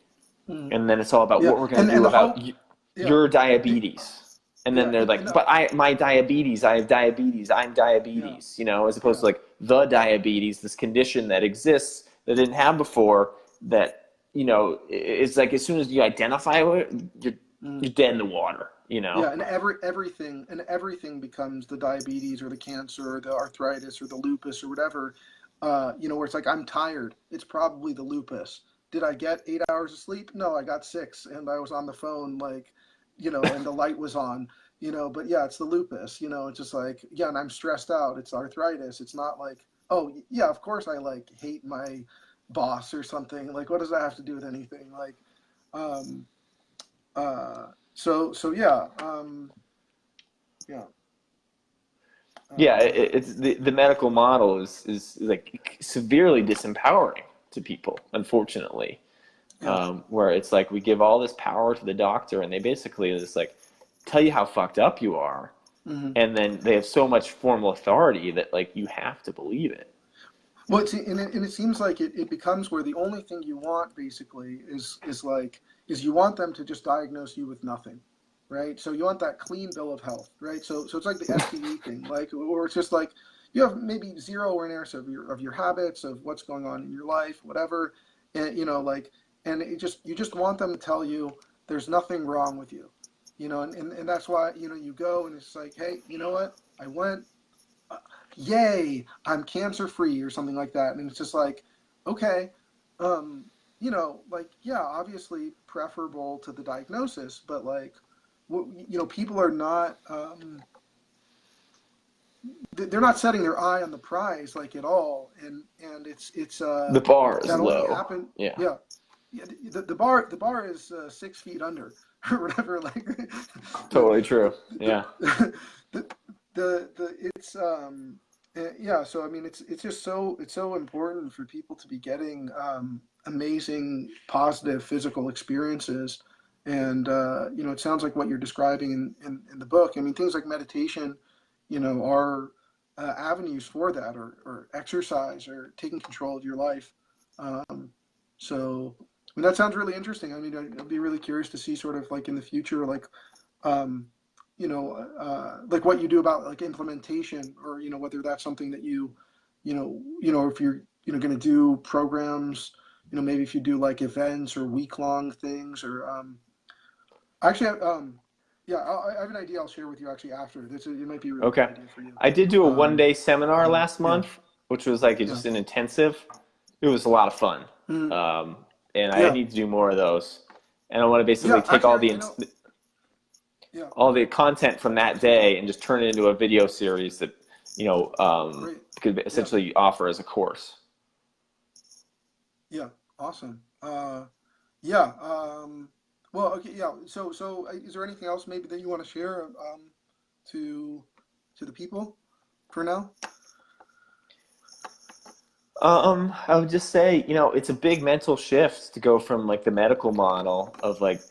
mm-hmm, And then it's all about yeah, what we're going to and do the about hope, yeah, your it, diabetes. And then yeah, they're and like, but my diabetes, I have diabetes, I'm yeah, diabetes, as opposed yeah, to like the diabetes, this condition that exists that didn't have before, that, it's like as soon as you identify it, mm-hmm, you're dead in the water. yeah, and everything becomes the diabetes or the cancer or the arthritis or the lupus or whatever. Where it's like I'm tired. It's probably the lupus. Did I get 8 hours of sleep? No, I got six, and I was on the phone like, and the light was on. But yeah, it's the lupus. It's just like, yeah, and I'm stressed out. It's arthritis. It's not like, oh yeah, of course I like hate my boss or something. Like, what does that have to do with anything? Like, um, so yeah, yeah, Yeah, uh, it's the medical model is like severely disempowering to people, unfortunately. yeah. Where it's like we give all this power to the doctor, and they basically just like tell you how fucked up you are, Hmm. and then they have so much formal authority that like you have to believe it. Well, and it seems like it becomes where the only thing you want basically is you want them to just diagnose you with nothing, right? So you want that clean bill of health, right? So it's like the STD thing, like, or it's just like you have maybe zero awareness of your habits, of what's going on in your life, whatever, and like, and you just want them to tell you there's nothing wrong with you, and that's why, you go and it's like, hey, you know what? I went, yay, I'm cancer free or something like that. And it's just like, okay, um, like, yeah, obviously preferable to the diagnosis, but like, people are not, they're not setting their eye on the prize like at all. And The bar is that only low. happened. Yeah. Yeah. Yeah, the bar is 6 feet under or whatever. Like the, Totally true. the, Yeah. the, it's yeah. So I mean, it's just it's so important for people to be getting amazing positive physical experiences. And it sounds like what you're describing in the book. I mean, things like meditation, are avenues for that, or exercise, or taking control of your life. Um, so I mean, that sounds really interesting. I mean, I'd be really curious to see sort of like in the future, like um, like what you do about like implementation, or whether that's something that if you're going to do programs, maybe if you do like events or week long things, or actually yeah, I have an idea I'll share with you actually after this. It might be a really good Okay. idea for you. I did do a one Um, day seminar last yeah, month, which was like yeah, just an intensive. It was a lot of fun. mm, Um, and I yeah, need to do more of those. And I want to basically yeah. take Actually, I know. Yeah, all the content from that day and just turn it into a video series that, great. could Yeah, essentially offer as a course. yeah, awesome. Yeah. Well, okay. Yeah. So, is there anything else maybe that you want to share to to the people for now? I would just say, it's a big mental shift to go from like the medical model of like,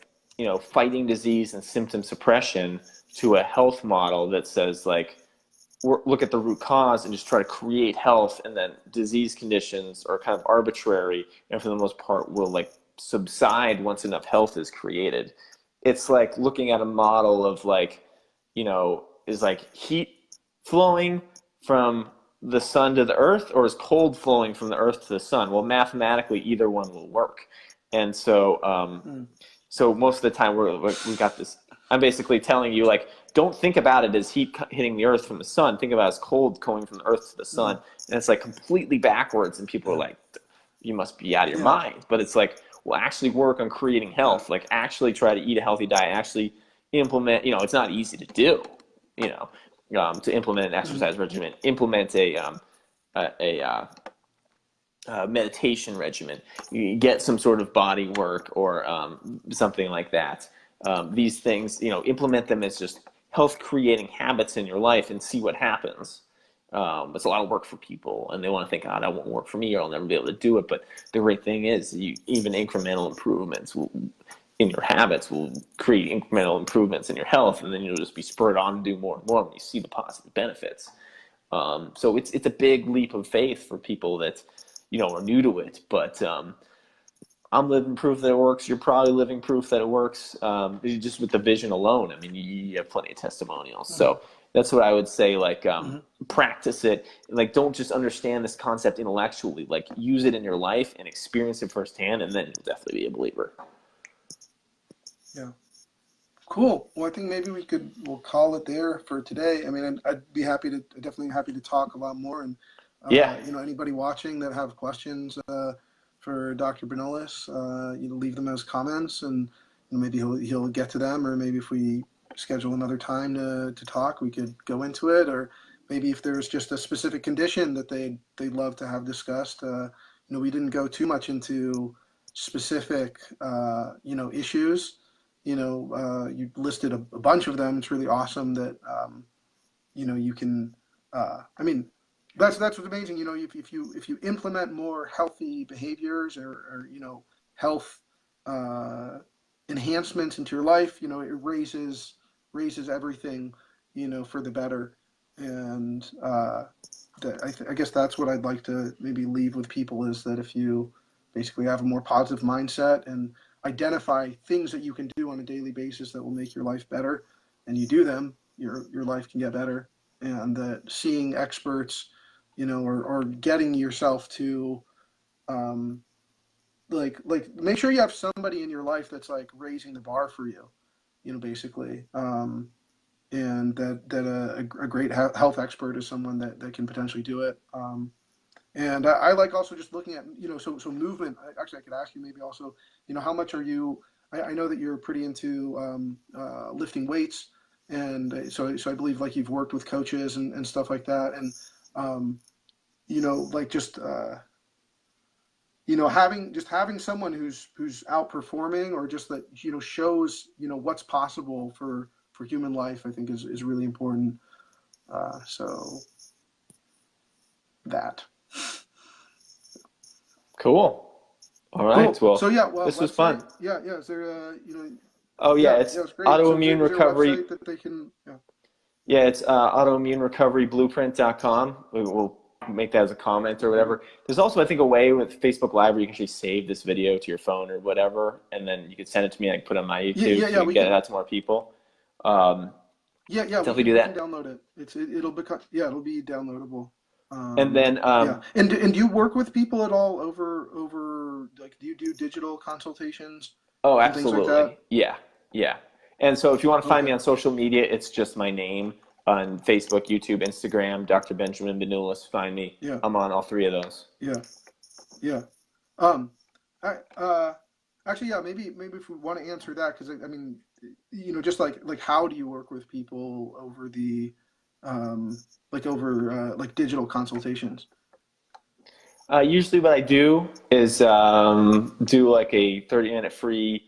fighting disease and symptom suppression to a health model that says like, look at the root cause and just try to create health, and then disease conditions are kind of arbitrary and for the most part will like subside once enough health is created. It's like looking at a model of like, is like heat flowing from the sun to the earth, or is cold flowing from the earth to the sun? Well, mathematically either one will work. And Mm, so most of the time we got this. I'm basically telling you like, don't think about it as heat hitting the earth from the sun. Think about it as cold going from the earth to the sun. mm, And it's like completely backwards. And people are yeah, like, you must be out of your yeah, mind. But it's like, well, actually work on creating yeah, health. Like actually try to eat a healthy diet. Actually implement. It's not easy to do. You to implement an mm, exercise regimen, implement a meditation regimen, you get some sort of body work or something like that. These things, implement them as just health creating habits in your life and see what happens. It's a lot of work for people, and they want to think, "Oh, that won't work for me, or I'll never be able to do it." But the great thing is, even incremental improvements in your habits will create incremental improvements in your health, and then you'll just be spurred on to do more and more when you see the positive benefits. So it's a big leap of faith for people that are new to it, but I'm living proof that it works. You're probably living proof that it works, just with the vision alone. I mean, you have plenty of testimonials. mm, So that's what I would say. Like, mm. practice it. Like, don't just understand this concept intellectually. Like, use it in your life and experience it firsthand, and then you'll definitely be a believer. Yeah. Cool. Well, I think maybe we'll call it there for today. I mean, I'd be definitely happy to talk a lot more. And Yeah. anybody watching that have questions for Dr. Benolis, leave them as comments, and maybe he'll get to them, or maybe if we schedule another time to talk, we could go into it, or maybe if there's just a specific condition that they'd love to have discussed. We didn't go too much into specific issues. You listed a bunch of them. It's really awesome that you can. I mean, that's what's amazing. If you implement more healthy behaviors, or health uh, enhancements into your life, it raises everything for the better. And I guess that's what I'd like to maybe leave with people, is that if you basically have a more positive mindset and identify things that you can do on a daily basis that will make your life better, and you do them, your life can get better. And that seeing experts, or getting yourself to like make sure you have somebody in your life that's like raising the bar for you, basically. And that a great health expert is someone that can potentially do it. And I like also just looking at, so movement. Actually, I could ask you maybe also, how much are you? I know that you're pretty into lifting weights, and so I believe like you've worked with coaches and stuff like that, and like just having someone who's outperforming, or just that shows what's possible for human life, I think is really important. So that. Cool. All right. Cool. So Well, yeah, well, this was website. fun. Yeah, yeah. Is there Oh yeah, yeah, it's yeah, it's great. So autoimmune is there a recovery. website that they can? Yeah. Yeah, it's autoimmunerecoveryblueprint.com. We'll make that as a comment or whatever. There's also, I think, a way with Facebook Live where you can actually save this video to your phone or whatever, and then you can send it to me and I can put it on my Yeah, YouTube yeah, so yeah. we can We get can. it out to more people. Um, Yeah, definitely do we can that. download it. It'll become, yeah, it'll be downloadable. And then, Yeah. And do you work with people at all over like, do you do digital consultations oh, and things like that? absolutely. Yeah, yeah. And so if you want to find me Okay. on social media, it's just my name on Facebook, YouTube, Instagram, Dr. Benjamin Benulis. Find me. Yeah. I'm on all three of those. Yeah. Yeah. Um, I actually, yeah, maybe if we want to answer that, because I mean, just like how do you work with people over the like digital consultations? Usually what I do is do like a 30-minute free,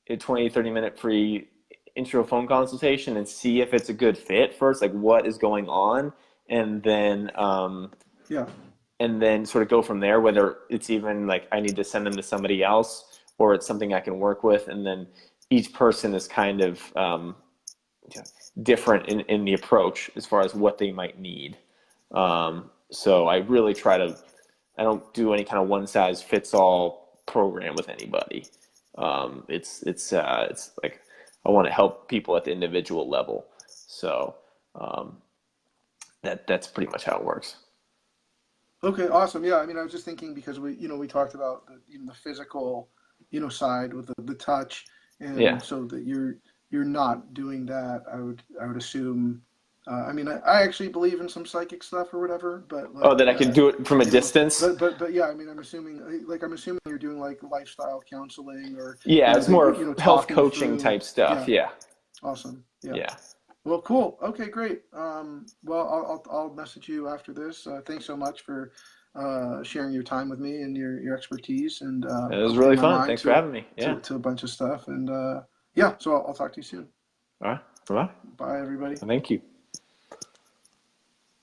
a 20, 30-minute free intro phone consultation and see if it's a good fit first, like what is going on, and then Yeah. sort of go from there, whether it's even like I need to send them to somebody else or it's something I can work with. And then each person is kind of different in the approach as far as what they might need. So I really try to, I don't do any kind of one size fits all program with anybody. It's like I want to help people at the individual level. So that's pretty much how it works. Okay, awesome. Yeah, I mean, I was just thinking because we talked about the physical, side with the touch, Yeah. and so that you're not doing that. I would assume. I mean, I actually believe in some psychic stuff or whatever, but Oh, like that I can do it from a distance. but yeah, I mean, I'm assuming you're doing like lifestyle counseling, or Yeah, it's that more you're of health talking coaching through. type stuff. Yeah, Yeah. awesome. Yeah. Yeah. Well, cool. Okay, great. Well, I'll message you after this. Thanks so much for sharing your time with me and your expertise, and It was opening really my fun. mind Thanks for having me. Yeah. to a bunch of stuff. And yeah, so I'll talk to you soon. All right. Bye. Bye, everybody. Thank you.